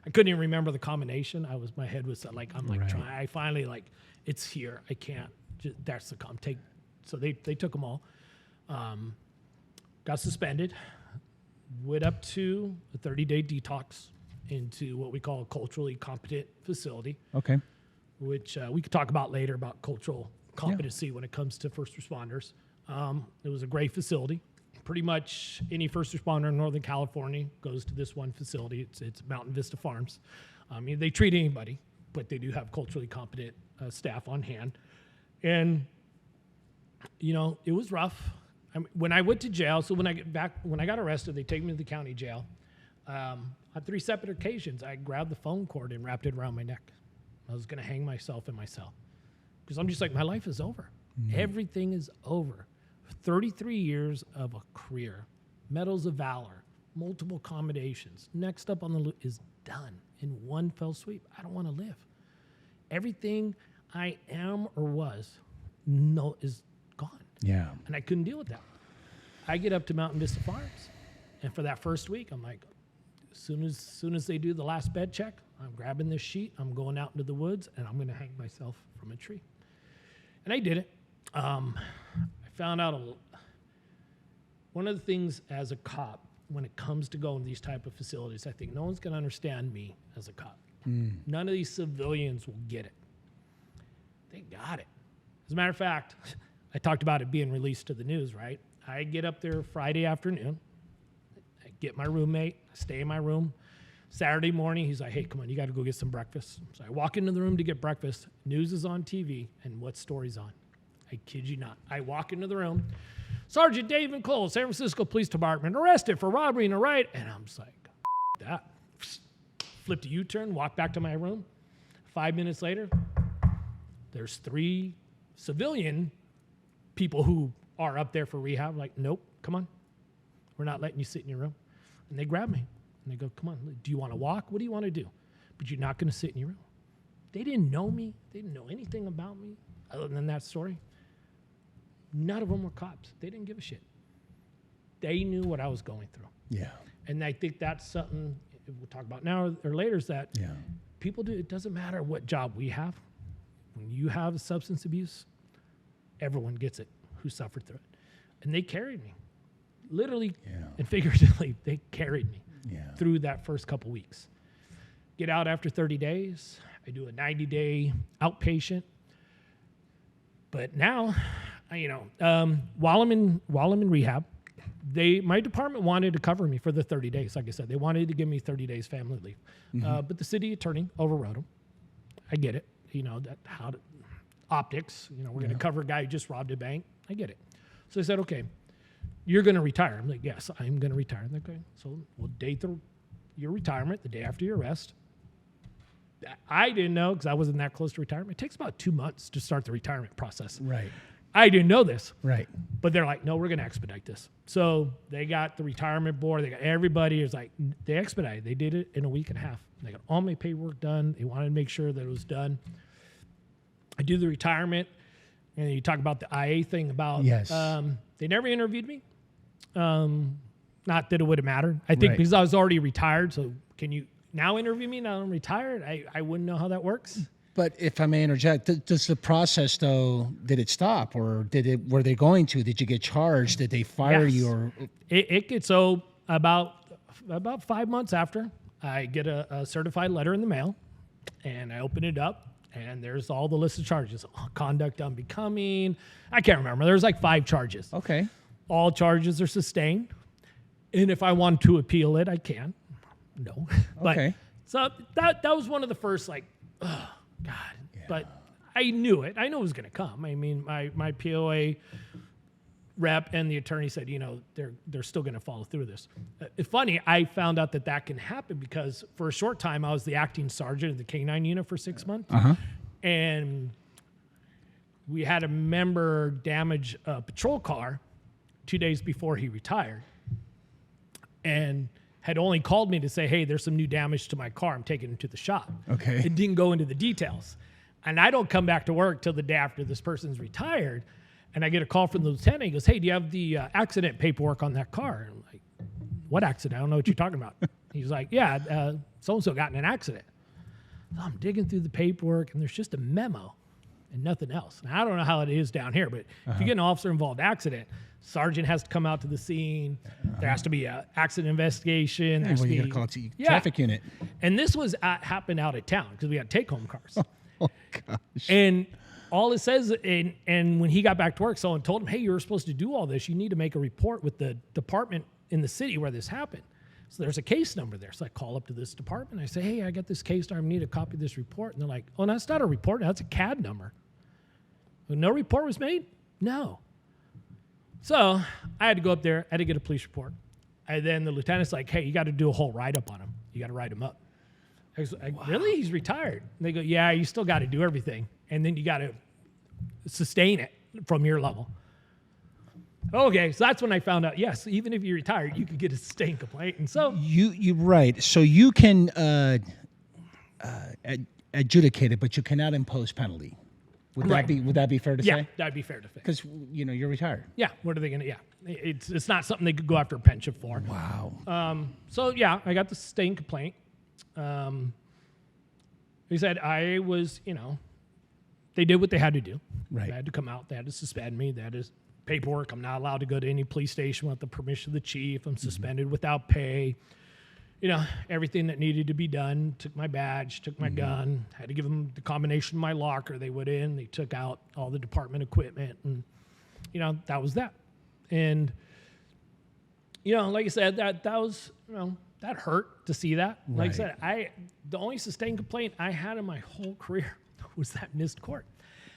I couldn't even remember the combination. My head was like, I'm like, trying. I finally it's here. I can't. That's the take. So they took them all. Got suspended. Went up to a 30-day detox into what we call a culturally competent facility. Okay. Which we could talk about later about cultural competency when it comes to first responders. It was a great facility. Pretty much any first responder in Northern California goes to this one facility. It's Mountain Vista Farms. They treat anybody, but they do have culturally competent staff on hand. And, it was rough. When I went to jail, so when I got arrested, they take me to the county jail. On 3 separate occasions, I grabbed the phone cord and wrapped it around my neck. I was going to hang myself in my cell because I'm just like, my life is over. Everything is over. 33 years of a career, medals of valor, multiple accommodations. Next up on the list is done in one fell sweep. I don't want to live. Everything I am or was is gone. Yeah. And I couldn't deal with that. I get up to Mountain Vista Farms, and for that first week, I'm like, as soon as they do the last bed check, I'm grabbing this sheet, I'm going out into the woods, and I'm going to hang myself from a tree. And I did it. I found out one of the things as a cop, when it comes to going to these type of facilities, I think no one's going to understand me as a cop. None of these civilians will get it. They got it. As a matter of fact, I talked about it being released to the news, right? I get up there Friday afternoon. I get my roommate. I stay in my room. Saturday morning, he's like, hey, come on, you got to go get some breakfast. So I walk into the room to get breakfast. News is on TV, and what story's on? I kid you not. I walk into the room. Sergeant Davin Cole, San Francisco Police Department, arrested for robbery and a riot. And I'm just like, that. Flipped a U-turn, walked back to my room. 5 minutes later, there's 3 civilian people who are up there for rehab. Like, nope, come on. We're not letting you sit in your room. And they grab me. And they go, come on, do you want to walk? What do you want to do? But you're not going to sit in your room. They didn't know me. They didn't know anything about me other than that story. None of them were cops. They didn't give a shit. They knew what I was going through. Yeah. And I think that's something we'll talk about now or later is that people do. It doesn't matter what job we have. When you have substance abuse, everyone gets it who suffered through it. And they carried me. Literally and figuratively, they carried me through that first couple weeks. Get out after 30 days. I do a 90-day outpatient. But now, while I'm in rehab, my department wanted to cover me for the 30 days. Like I said, they wanted to give me 30 days family leave. But the city attorney overrode them. I get it. Optics, we're going to cover a guy who just robbed a bank. I get it. So I said, okay, you're going to retire. I'm like, yes, I'm going to retire. I'm like, okay, so we'll date your retirement the day after your arrest. I didn't know because I wasn't that close to retirement. It takes about 2 months to start the retirement process. Right. I didn't know this. Right. But they're like, no, we're going to expedite this. So they got the retirement board. They got everybody. Is like, they expedited. They did it in a week and a half. They got all my paperwork done. They wanted to make sure that it was done. I do the retirement. And you talk about the IA thing about, they never interviewed me. Not that it would have mattered. I think because I was already retired. So can you now interview me now I'm retired? I wouldn't know how that works. But if I may interject, does the process though, did it stop or were they going to? Did you get charged? Did they fire you? Or it gets so about 5 months after, I get a certified letter in the mail, and I open it up, and there's all the list of charges: conduct unbecoming. I can't remember. There's like 5 charges. Okay. All charges are sustained, and if I want to appeal it, I can. No, but okay. So that was one of the first, like, oh, God. Yeah. But I knew it. I knew it was going to come. I mean, my POA rep and the attorney said, you know, they're still going to follow through this. It's funny, I found out that can happen because for a short time, I was the acting sergeant of the K-9 unit for 6 months. And we had a member damage a patrol car 2 days before he retired and had only called me to say, hey, there's some new damage to my car. I'm taking it to the shop. Okay. It didn't go into the details. And I don't come back to work till the day after this person's retired. And I get a call from the lieutenant. He goes, hey, do you have the accident paperwork on that car? And I'm like, what accident? I don't know what you're talking about. He's like, yeah, so-and-so got in an accident. So I'm digging through the paperwork, and there's just a memo and nothing else. Now, I don't know how it is down here, but if you get an officer-involved accident, sergeant has to come out to the scene. There has to be an accident investigation. Yeah, well, you got to call it to traffic unit. And this was happened out of town because we got take-home cars. Oh, gosh. And all it says, and when he got back to work, someone told him, hey, you were supposed to do all this. You need to make a report with the department in the city where this happened. So there's a case number there. So I call up to this department. I say, hey, I got this case number. I need a copy of this report. And they're like, oh, that's not a report. That's a CAD number. Well, no report was made? No. So I had to go up there. I had to get a police report. And then the lieutenant's like, hey, you got to do a whole write-up on him. You got to write him up. I was like, really? He's retired. And they go, yeah, you still got to do everything. And then you got to sustain it from your level. Okay, so that's when I found out, yes, even if you're retired, you could get a sustained complaint. And so you're right. So you can adjudicate it, but you cannot impose penalty. Would that be fair to say? Yeah, that'd be fair to say. Because you're retired. Yeah. What are they gonna? Yeah, it's not something they could go after a pension for. Wow. So yeah, I got the sustained complaint. He said I was, they did what they had to do. Right. They had to come out. They had to suspend me. They had to paperwork. I'm not allowed to go to any police station without the permission of the chief. I'm suspended without pay. Everything that needed to be done. Took my badge, took my gun. Had to give them the combination of my locker. They went in. They took out all the department equipment, and that was that. And like I said, that was that hurt to see that. Like I said, the only sustained complaint I had in my whole career was that missed court.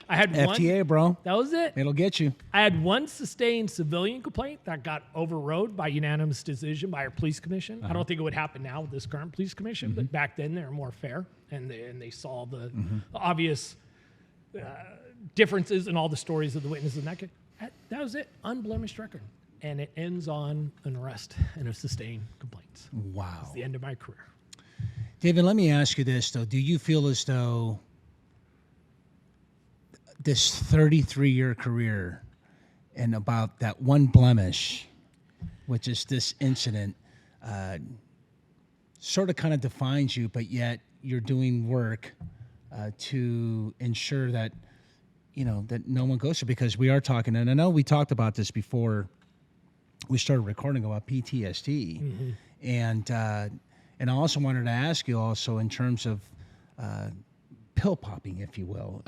I had FTA, one, bro. That was it. It'll get you. I had one sustained civilian complaint that got overrode by unanimous decision by our police commission. I don't think it would happen now with this current police commission, but back then they were more fair, and they saw the obvious differences in all the stories of the witnesses in that case. That was it. Unblemished record. And it ends on an arrest and a sustained complaints. Wow. It's the end of my career. David, let me ask you this, though. Do you feel as though this 33-year career and about that one blemish, which is this incident, sort of kind of defines you, but yet you're doing work to ensure that, that no one goes through, because we are talking, and I know we talked about this before we started recording about PTSD. And I also wanted to ask you also in terms of pill popping, if you will,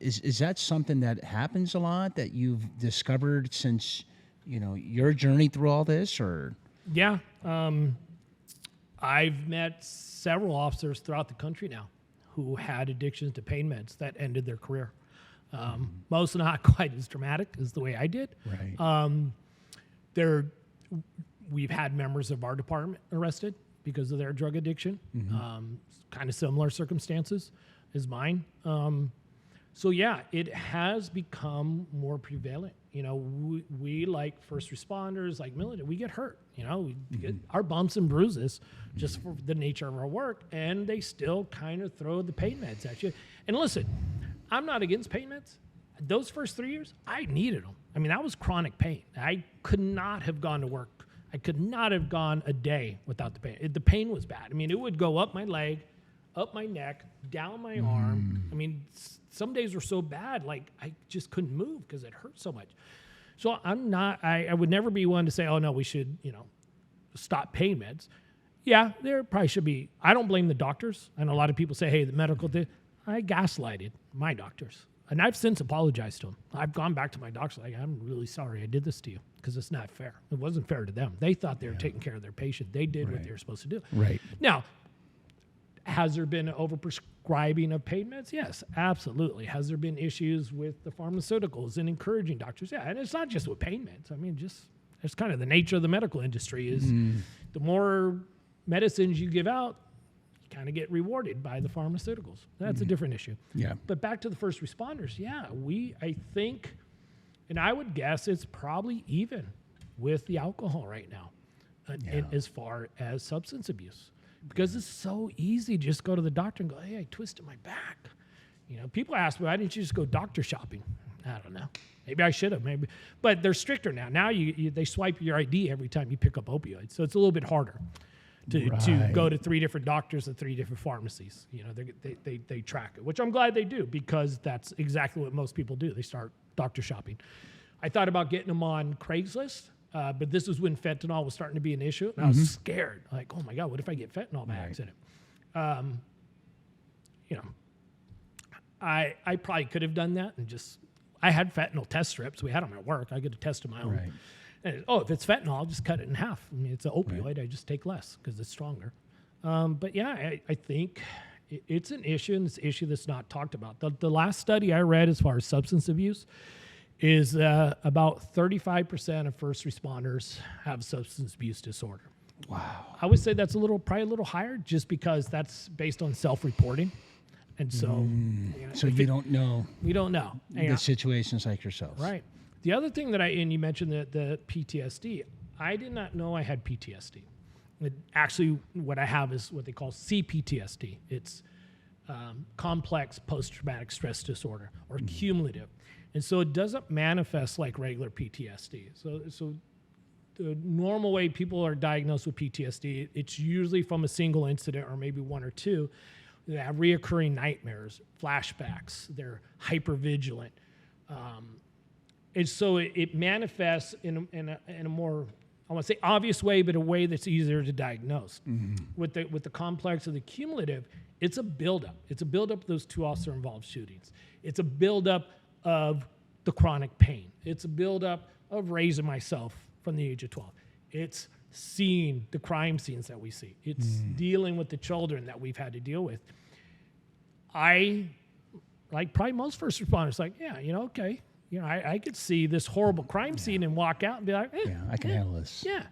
is that something that happens a lot that you've discovered since your journey through all this? Or yeah, I've met several officers throughout the country now who had addictions to pain meds that ended their career. Most not quite as dramatic as the way I did. Right. We've had members of our department arrested because of their drug addiction. Kind of similar circumstances as mine. So yeah, it has become more prevalent. We like first responders, like military, we get hurt. We get our bumps and bruises just for the nature of our work, and they still kind of throw the pain meds at you. And listen, I'm not against pain meds. Those first 3 years, I needed them. I mean, that was chronic pain. I could not have gone to work. I could not have gone a day without the pain. The pain was bad. I mean, it would go up my leg, up my neck, down my arm. I mean, some days were so bad, like I just couldn't move because it hurt so much. So I would never be one to say, oh no, we should, stop pain meds. Yeah, there probably should be. I don't blame the doctors. I know a lot of people say, hey, the medical did. I gaslighted my doctors. And I've since apologized to them. I've gone back to my doctor like, I'm really sorry I did this to you because it's not fair. It wasn't fair to them. They thought they were taking care of their patient. They did what they were supposed to do. Right. Now, has there been overprescribing of pain meds? Yes, absolutely. Has there been issues with the pharmaceuticals and encouraging doctors? Yeah, and it's not just with pain meds. I mean, just it's kind of the nature of the medical industry is the more medicines you give out, you kind of get rewarded by the pharmaceuticals. That's a different issue. Yeah. But back to the first responders, I think, and I would guess it's probably even with the alcohol right now as far as substance abuse. Because it's so easy to just go to the doctor and go, hey, I twisted my back. You know, people ask me, why didn't you just go doctor shopping? I don't know. Maybe I should have. Maybe, but they're stricter now. Now they swipe your ID every time you pick up opioids, so it's a little bit harder to go to 3 different doctors and 3 different pharmacies. You know, they track it, which I'm glad they do because that's exactly what most people do. They start doctor shopping. I thought about getting them on Craigslist. But this was when fentanyl was starting to be an issue. And I was scared. Like, oh my God, what if I get fentanyl by accident? You know, I probably could have done that and I had fentanyl test strips. We had them at work. I get a test of my own. Right. And, if it's fentanyl, I'll just cut it in half. I mean, it's an opioid. I just take less because it's stronger. But yeah, I think it's an issue, and it's an issue that's not talked about. The last study I read as far as substance abuse is about 35% of first responders have substance abuse disorder. Wow. I would say that's probably a little higher just because that's based on self-reporting. And so, So you don't know we don't know. the situations like yourselves. Right. The other thing that and you mentioned the PTSD, I did not know I had PTSD. Actually, what I have is what they call CPTSD. It's complex post-traumatic stress disorder or cumulative. And so it doesn't manifest like regular PTSD. So the normal way people are diagnosed with PTSD, it's usually from a single incident or maybe 1 or 2. They have reoccurring nightmares, flashbacks, they're hypervigilant. And so it manifests in a more, I want to say obvious way, but a way that's easier to diagnose. With the complex of the cumulative, it's a buildup. It's a buildup of those 2 officer-involved shootings. It's a buildup of the chronic pain. It's a buildup of raising myself from the age of 12. It's seeing the crime scenes that we see. It's dealing with the children that we've had to deal with. I, like probably most first responders, like, okay. I could see this horrible crime scene and walk out and be like, I can handle this. Yeah.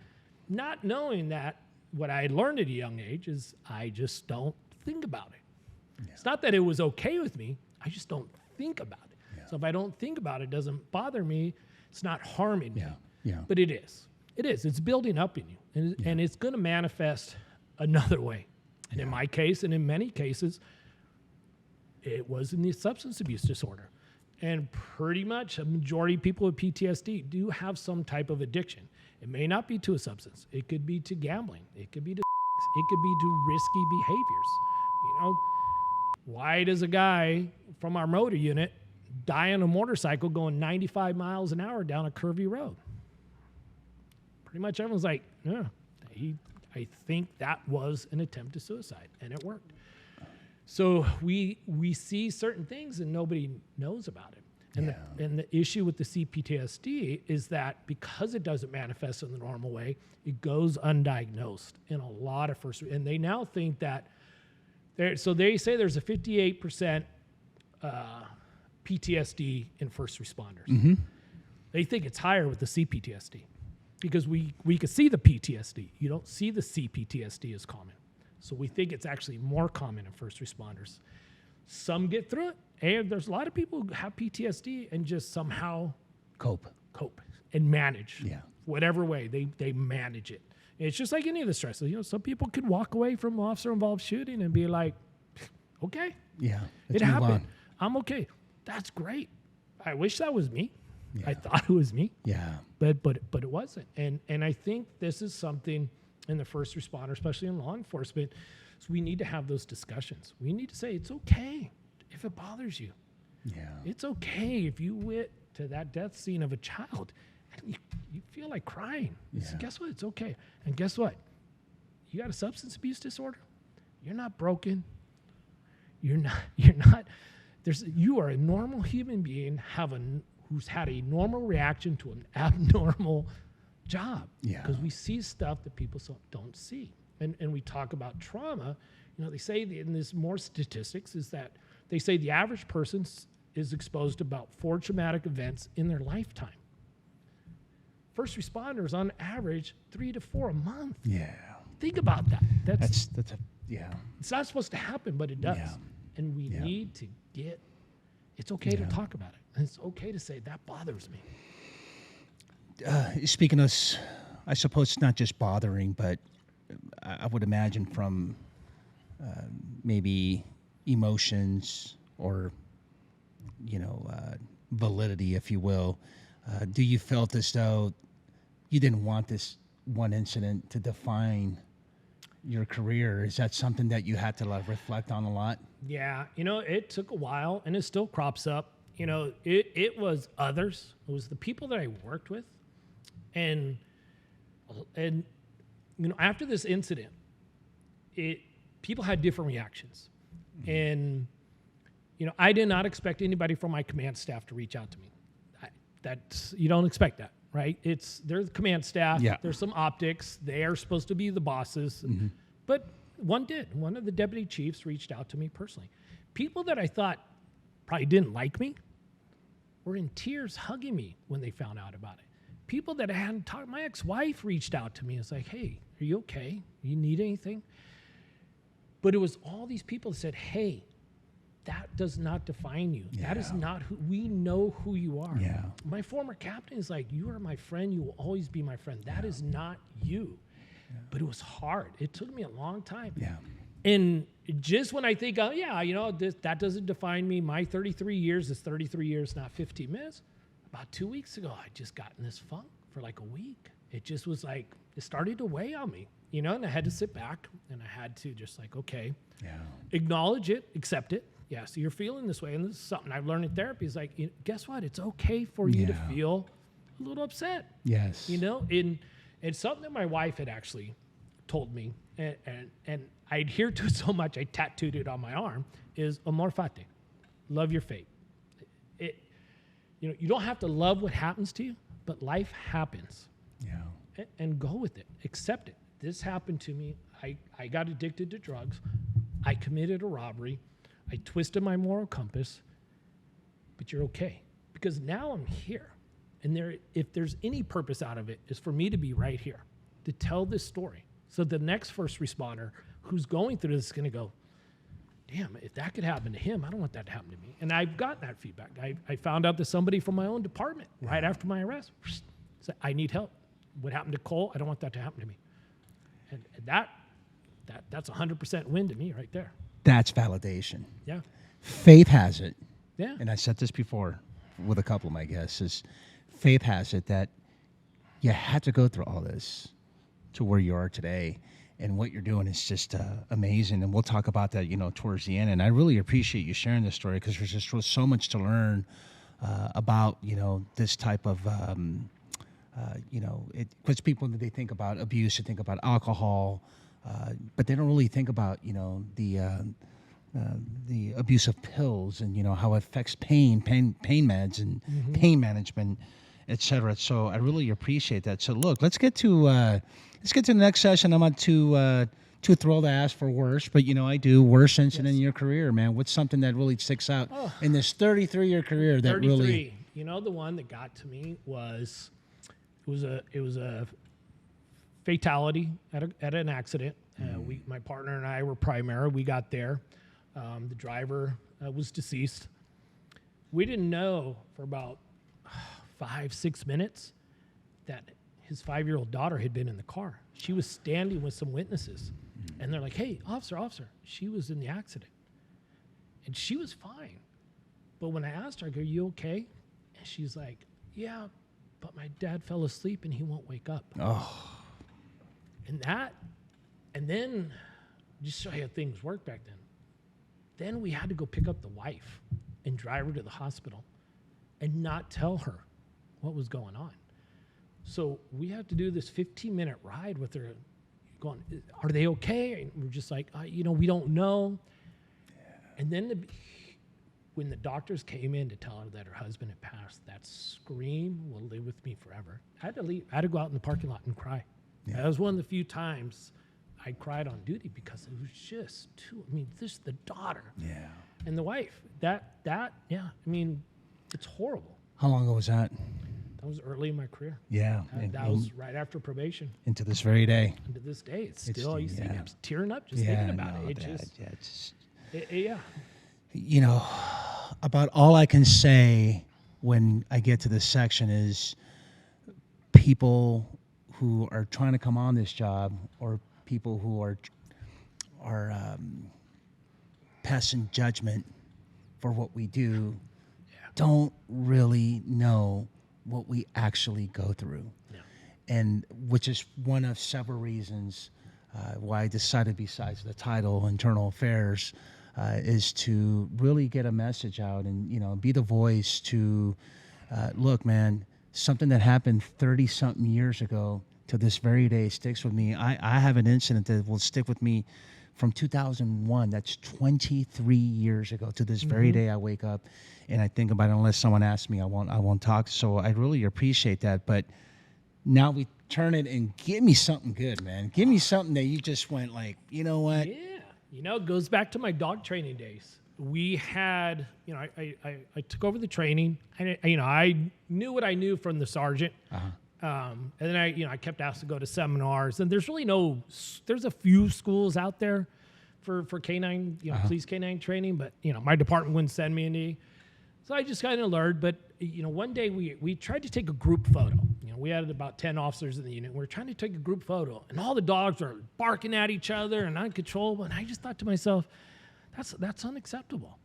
Not knowing that what I learned at a young age is I just don't think about it. Yeah. It's not that it was okay with me. I just don't think about it. So if I don't think about it, it doesn't bother me. It's not harming me. Yeah. But it is. It is. It's building up in you. And it's going to manifest another way. And in my case, and in many cases, it was in the substance abuse disorder. And pretty much a majority of people with PTSD do have some type of addiction. It may not be to a substance. It could be to gambling. It could be to it could be to risky behaviors. Why does a guy from our motor unit die on a motorcycle going 95 miles an hour down a curvy road? Pretty much everyone's like, I think that was an attempt to suicide, and it worked. So we see certain things and nobody knows about it. And the issue with the CPTSD is that because it doesn't manifest in the normal way, it goes undiagnosed in a lot of first. And they now think that so they say there's a 58% PTSD in first responders. They think it's higher with the CPTSD because we can see the PTSD. You don't see the CPTSD as common. So we think it's actually more common in first responders. Some get through it, and there's a lot of people who have PTSD and just somehow cope and manage. Yeah. Whatever way they manage it. And it's just like any of the stresses. Some people could walk away from officer-involved shooting and be like, okay. Yeah. It happened. I'm okay. That's great. I wish that was me. Yeah. I thought it was me. Yeah. But it wasn't. And I think this is something in the first responder, especially in law enforcement, so we need to have those discussions. We need to say it's okay if it bothers you. Yeah. It's okay if you went to that death scene of a child and you feel like crying. Yeah. Guess what? It's okay. And guess what? You got a substance abuse disorder. You're not broken. You're not You are a normal human being who's had a normal reaction to an abnormal job. Yeah. Because we see stuff that people don't see. And we talk about trauma. They say in this more statistics is that they say the average person is exposed to about 4 traumatic events in their lifetime. First responders, on average, 3 to 4 a month. Yeah. Think about that. That's It's not supposed to happen, but it does. Yeah. And we need to it's okay to talk about it. And it's okay to say, that bothers me. Speaking of, I suppose it's not just bothering, but I would imagine from maybe emotions or, validity, if you will. Do you felt as though you didn't want this one incident to define your career? Is that something that you had to reflect on a lot? Yeah, it took a while, and it still crops up. It was others. It was the people that I worked with, and after this incident, people had different reactions, and I did not expect anybody from my command staff to reach out to me. You don't expect that, right? They're the command staff. Yeah. There's some optics. They are supposed to be the bosses. But one did. One of the deputy chiefs reached out to me personally. People that I thought probably didn't like me were in tears hugging me when they found out about it. People that I hadn't talked, my ex-wife reached out to me and was like, hey, are you okay? You need anything? But it was all these people that said, hey, that does not define you. Yeah. That is not we know who you are. Yeah. My former captain is like, you are my friend. You will always be my friend. That is not you. Yeah. But it was hard. It took me a long time. Yeah. And just when I think, that doesn't define me. My 33 years is 33 years, not 15 minutes. About 2 weeks ago, I just got in this funk for like a week. It just was like, it started to weigh on me, and I had to sit back and I had to just like, okay, acknowledge it, accept it. Yeah, so you're feeling this way, and this is something I've learned in therapy. Is like, guess what? It's okay for you to feel a little upset. Yes. And it's something that my wife had actually told me, and I adhered to it so much I tattooed it on my arm. Is amor fati, love your fate. You don't have to love what happens to you, but life happens. Yeah. And go with it. Accept it. This happened to me. I got addicted to drugs. I committed a robbery. I twisted my moral compass, but you're okay. Because now I'm here. And if there's any purpose out of it, is for me to be right here, to tell this story. So the next first responder who's going through this is going to go, damn, if that could happen to him, I don't want that to happen to me. And I've gotten that feedback. I found out that somebody from my own department, right after my arrest, said, I need help. What happened to Cole, I don't want that to happen to me. And that's 100% win to me right there. That's validation. Yeah. Faith has it. Yeah. And I said this before with a couple of my guests, is faith has it that you had to go through all this to where you are today. And what you're doing is just amazing. And we'll talk about that, towards the end. And I really appreciate you sharing this story, because there's just so much to learn about, this type of, because people, they think about abuse, they think about alcohol, but they don't really think about, the abuse of pills and, how it affects pain meds and pain management, et cetera. So I really appreciate that. So look, let's get to the next session. I'm not too thrilled to ask for worst, but I do. Worst incident in your career, man. What's something that really sticks out in this 33-year career that 33. really? The one that got to me was it was a fatality at an accident. My partner and I were primary. We got there. The driver was deceased. We didn't know for about 5-6 minutes that his 5-year-old daughter had been in the car. She was standing with some witnesses, and they're like, hey, officer, she was in the accident. And she was fine. But when I asked her, are you okay? And she's like, yeah, but my dad fell asleep and he won't wake up. Oh. And then, just show you how things worked back then. Then we had to go pick up the wife and drive her to the hospital and not tell her what was going on. So we have to do this 15-minute ride with her going, are they okay? And we're just like, we don't know. Yeah. And then when the doctors came in to tell her that her husband had passed, that scream will live with me forever. I had to leave. I had to go out in the parking lot and cry. Yeah. That was one of the few times I cried on duty because it was just too, I mean, this, the daughter and the wife, yeah, I mean, it's horrible. How long ago was that? That was early in my career. Yeah. That was right after probation. Into this very day. And to this day, it's still, you see me, I'm tearing up just thinking about it. Yeah. You know, about all I can say when I get to this section is people who are trying to come on this job or people who are passing judgment for what we do don't really know what we actually go through. Yeah. And which is one of several reasons why I decided, besides the title, Internal Affairs, is to really get a message out and, you know, be the voice to, look, man, something that happened 30-something years ago to this very day sticks with me. I have an incident that will stick with me from 2001. That's 23 years ago. To this very day, I wake up and I think about it. Unless someone asks me, I won't talk. So I really appreciate that. But now we turn it and give me something good, man. Give me something that you just went like, you know what? Yeah. You know, it goes back to my dog training days. We had, you know, I took over the training. And, I knew what I knew from the sergeant. And then I kept asked to go to seminars. And there's really there's a few schools out there for canine, police canine training. But, my department wouldn't send me any. So I just kind of learned. But, one day we tried to take a group photo. We had about 10 officers in the unit. We were trying to take a group photo. And all the dogs were barking at each other and uncontrollable. And I just thought to myself, that's unacceptable.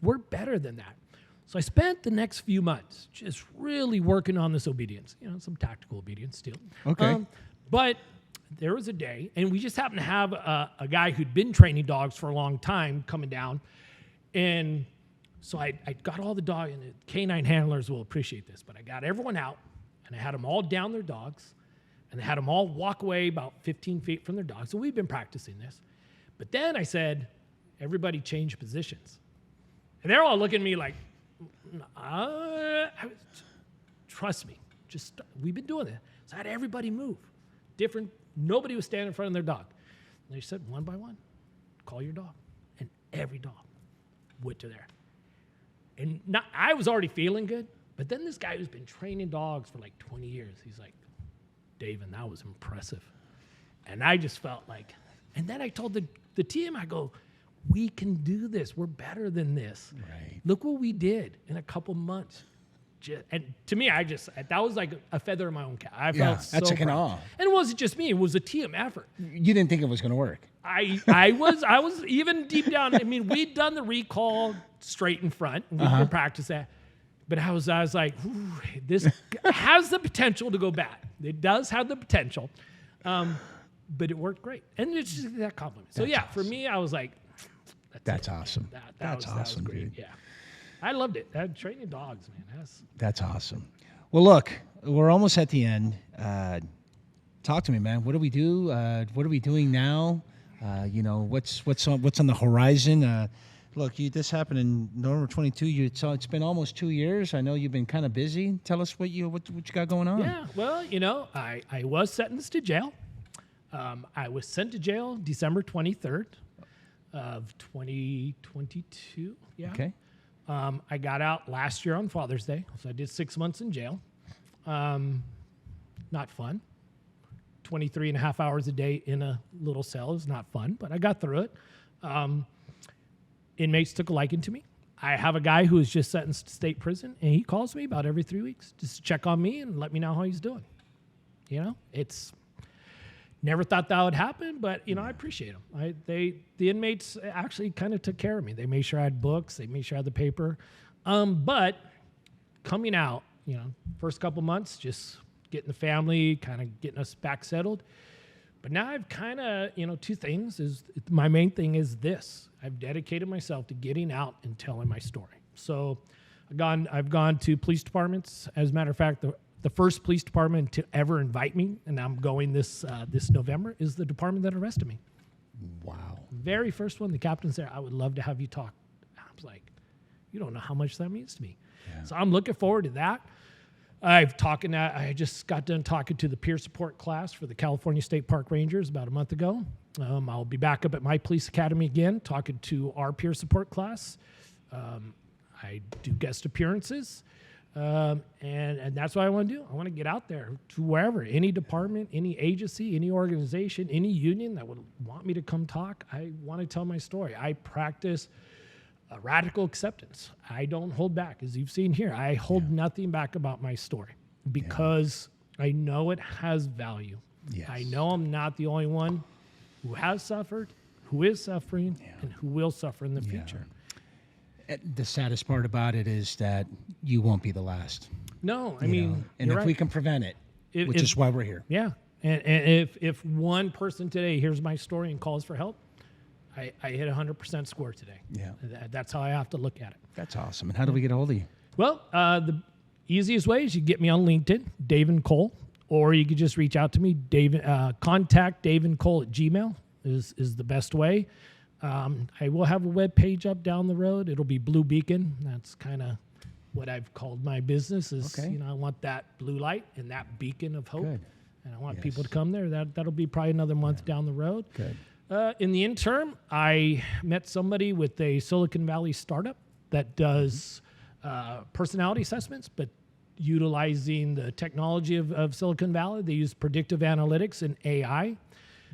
We're better than that. So I spent the next few months just really working on this obedience, some tactical obedience still. Okay. But there was a day, and we just happened to have a guy who'd been training dogs for a long time coming down. And so I got all the dog, and the canine handlers will appreciate this, but I got everyone out, and I had them all down their dogs, and I had them all walk away about 15 feet from their dogs. So we've been practicing this. But then I said, everybody change positions. And they're all looking at me like, trust me, we've been doing that. So I had everybody move. Nobody was standing in front of their dog. And they said, one by one, call your dog. And every dog went to there. And I was already feeling good, but then this guy who's been training dogs for like 20 years, he's like, Davin, that was impressive. And I just felt like, and then I told the team, I go, we can do this. We're better than this. Right. Look what we did in a couple months. And to me, that was like a feather in my own cap. I felt so that's like proud. And it wasn't just me. It was a team effort. You didn't think it was going to work. I was even deep down. I mean, we'd done the recall straight in front. And we could practice that. But I was like, this has the potential to go bad. It does have the potential. But it worked great. And it's just that compliment. So That's for me, I was like, that's awesome. That was great. Dude. Yeah. I loved it. Training dogs, man. That's awesome. Well, look, we're almost at the end. Talk to me, man. What do we do? What are we doing now? What's on the horizon? Look, this happened in November 22. So it's been almost 2 years. I know you've been kind of busy. Tell us what you got going on. Yeah. Well, I was sentenced to jail. I was sent to jail December 23rd of 2022. Yeah. Okay. I got out last year on Father's Day, so I did 6 months in jail. Not fun. 23 and a half hours a day in a little cell is not fun, but I got through it. Inmates took a liking to me. I have a guy who was just sentenced to state prison, and he calls me about every 3 weeks just to check on me and let me know how he's doing. It's never thought that would happen, but I appreciate them. The inmates actually kind of took care of me. They made sure I had books. They made sure I had the paper. But coming out, first couple months, just getting the family, kind of getting us back settled. But now I've kind of, two things. My main thing is this. I've dedicated myself to getting out and telling my story. So I've gone to police departments. As a matter of fact, the first police department to ever invite me, and I'm going this November, is the department that arrested me. Wow. Very first one, the captain said, I would love to have you talk. I was like, You don't know how much that means to me. Yeah. So I'm looking forward to that. I just got done talking to the peer support class for the California State Park Rangers about a month ago. I'll be back up at my police academy again, talking to our peer support class. I do guest appearances. And that's what I want to do. I want to get out there to wherever, any department, any agency, any organization, any union that would want me to come talk. I want to tell my story. I practice radical acceptance. I don't hold back. As you've seen here, I hold nothing back about my story because I know it has value. Yes. I know I'm not the only one who has suffered, who is suffering, and who will suffer in the future. The saddest part about it is that you won't be the last. No, I mean, and if we can prevent it, which is why we're here. Yeah. And if one person today hears my story and calls for help, I hit 100% score today. Yeah. That's how I have to look at it. That's awesome. And how do we get a hold of you? Well, the easiest way is you get me on LinkedIn, Davin Cole, or you could just reach out to me. Contact Davin Cole at Gmail is the best way. I will have a web page up down the road. It'll be Blue Beacon. That's kind of what I've called my business is, I want that blue light and that beacon of hope. Good. And I want people to come there. That'll be probably another month down the road. Good. In the interim, I met somebody with a Silicon Valley startup that does personality assessments, but utilizing the technology of Silicon Valley. They use predictive analytics and AI.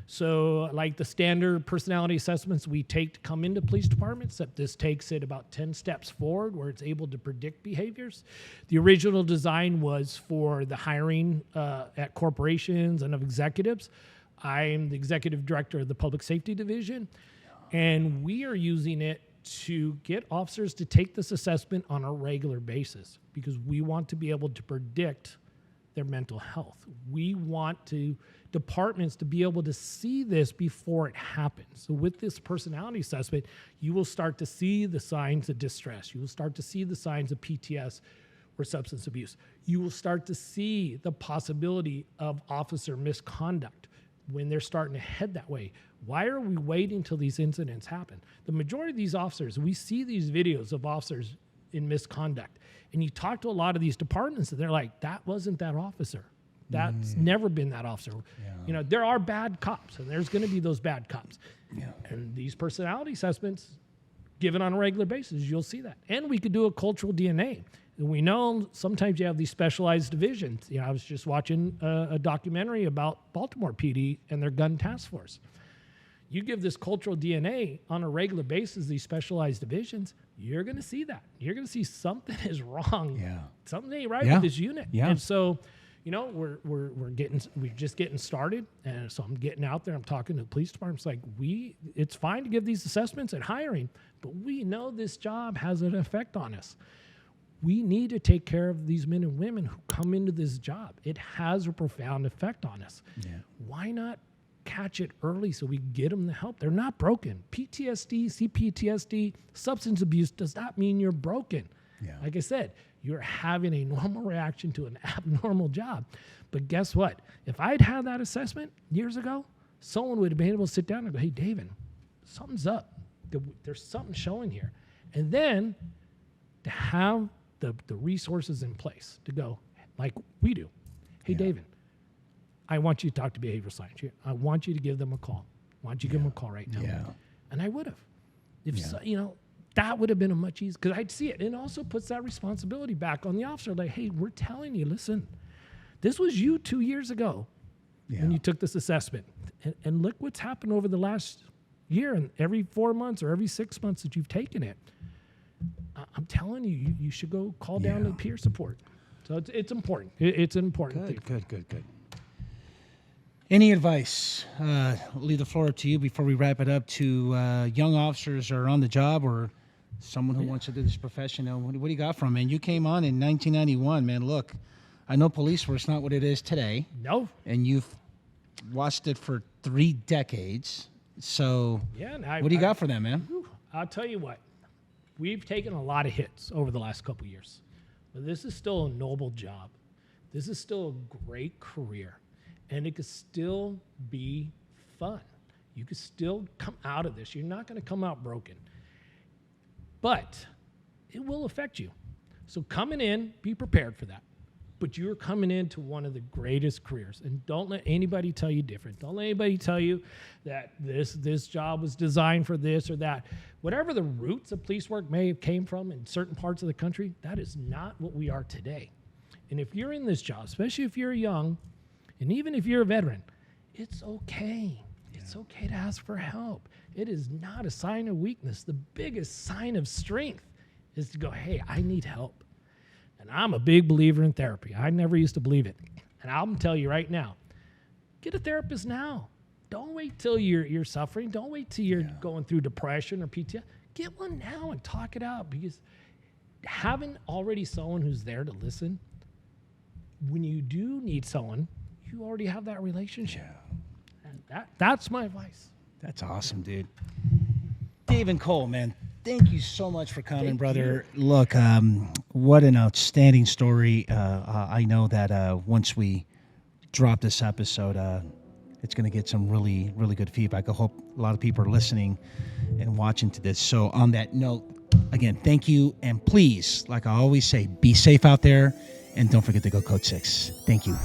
So like the standard personality assessments we take to come into police departments, except this takes it about 10 steps forward where it's able to predict behaviors. The original design was for the hiring at corporations and of executives. I'm the executive director of the public safety division, and we are using it to get officers to take this assessment on a regular basis because we want to be able to predict their mental health. We want departments to be able to see this before it happens. So with this personality assessment, you will start to see the signs of distress. You will start to see the signs of PTS or substance abuse. You will start to see the possibility of officer misconduct when they're starting to head that way. Why are we waiting until these incidents happen? The majority of these officers, we see these videos of officers in misconduct, and you talk to a lot of these departments and they're like, that wasn't that officer. That's never been that officer. Yeah. There are bad cops, and there's going to be those bad cops. Yeah. And these personality assessments, given on a regular basis, you'll see that. And we could do a cultural DNA. And we know sometimes you have these specialized divisions. I was just watching a documentary about Baltimore PD and their gun task force. You give this cultural DNA on a regular basis, these specialized divisions, you're going to see that. You're going to see something is wrong. Yeah. Something ain't right with this unit. Yeah. And so, we're just getting started. And so I'm getting out there. I'm talking to the police departments. Like it's fine to give these assessments at hiring, but we know this job has an effect on us. We need to take care of these men and women who come into this job. It has a profound effect on us. Yeah. Why not catch it early so we get them the help? They're not broken. PTSD, CPTSD, substance abuse does not mean you're broken. Yeah. Like I said, you're having a normal reaction to an abnormal job. But guess what? If I'd had that assessment years ago, someone would have been able to sit down and go, hey, Davin, something's up. There's something showing here. And then to have the resources in place to go like we do. Hey, Davin, I want you to talk to behavioral science. I want you to give them a call. Why don't you give them a call right now? Yeah. And I would have. That would have been a much easier, because I'd see it. And it also puts that responsibility back on the officer. Like, hey, we're telling you, listen, this was you 2 years ago when you took this assessment. And look what's happened over the last year and every 4 months or every 6 months that you've taken it. I'm telling you, you should go call down to peer support. So it's important. It's an important thing. Good. Any advice? I'll leave the floor to you before we wrap it up to young officers who are on the job or someone who wants to do this profession. What do you got from, man? You came on in 1991, man. Look, I know police force not what it is today. No. And you've watched it for 3 decades. So what do you got for them, man? I'll tell you what. We've taken a lot of hits over the last couple of years. But this is still a noble job. This is still a great career. And it could still be fun. You could still come out of this. You're not going to come out broken. But it will affect you. So coming in, be prepared for that. But you're coming into one of the greatest careers, and don't let anybody tell you different. Don't let anybody tell you that this job was designed for this or that. Whatever the roots of police work may have came from in certain parts of the country, that is not what we are today. And if you're in this job, especially if you're young, and even if you're a veteran, it's okay. It's okay to ask for help. It is not a sign of weakness. The biggest sign of strength is to go, hey, I need help. And I'm a big believer in therapy. I never used to believe it. And I'm going to tell you right now, get a therapist now. Don't wait till you're suffering. Don't wait till you're going through depression or PTSD. Get one now and talk it out, because having already someone who's there to listen, when you do need someone, you already have that relationship. And that's my advice. That's awesome, dude. Davin Cole, man, thank you so much for coming, brother. Look, what an outstanding story. I know that once we drop this episode, it's going to get some really, really good feedback. I hope a lot of people are listening and watching to this. So on that note, again, thank you. And please, like I always say, be safe out there, and don't forget to go Code 6. Thank you.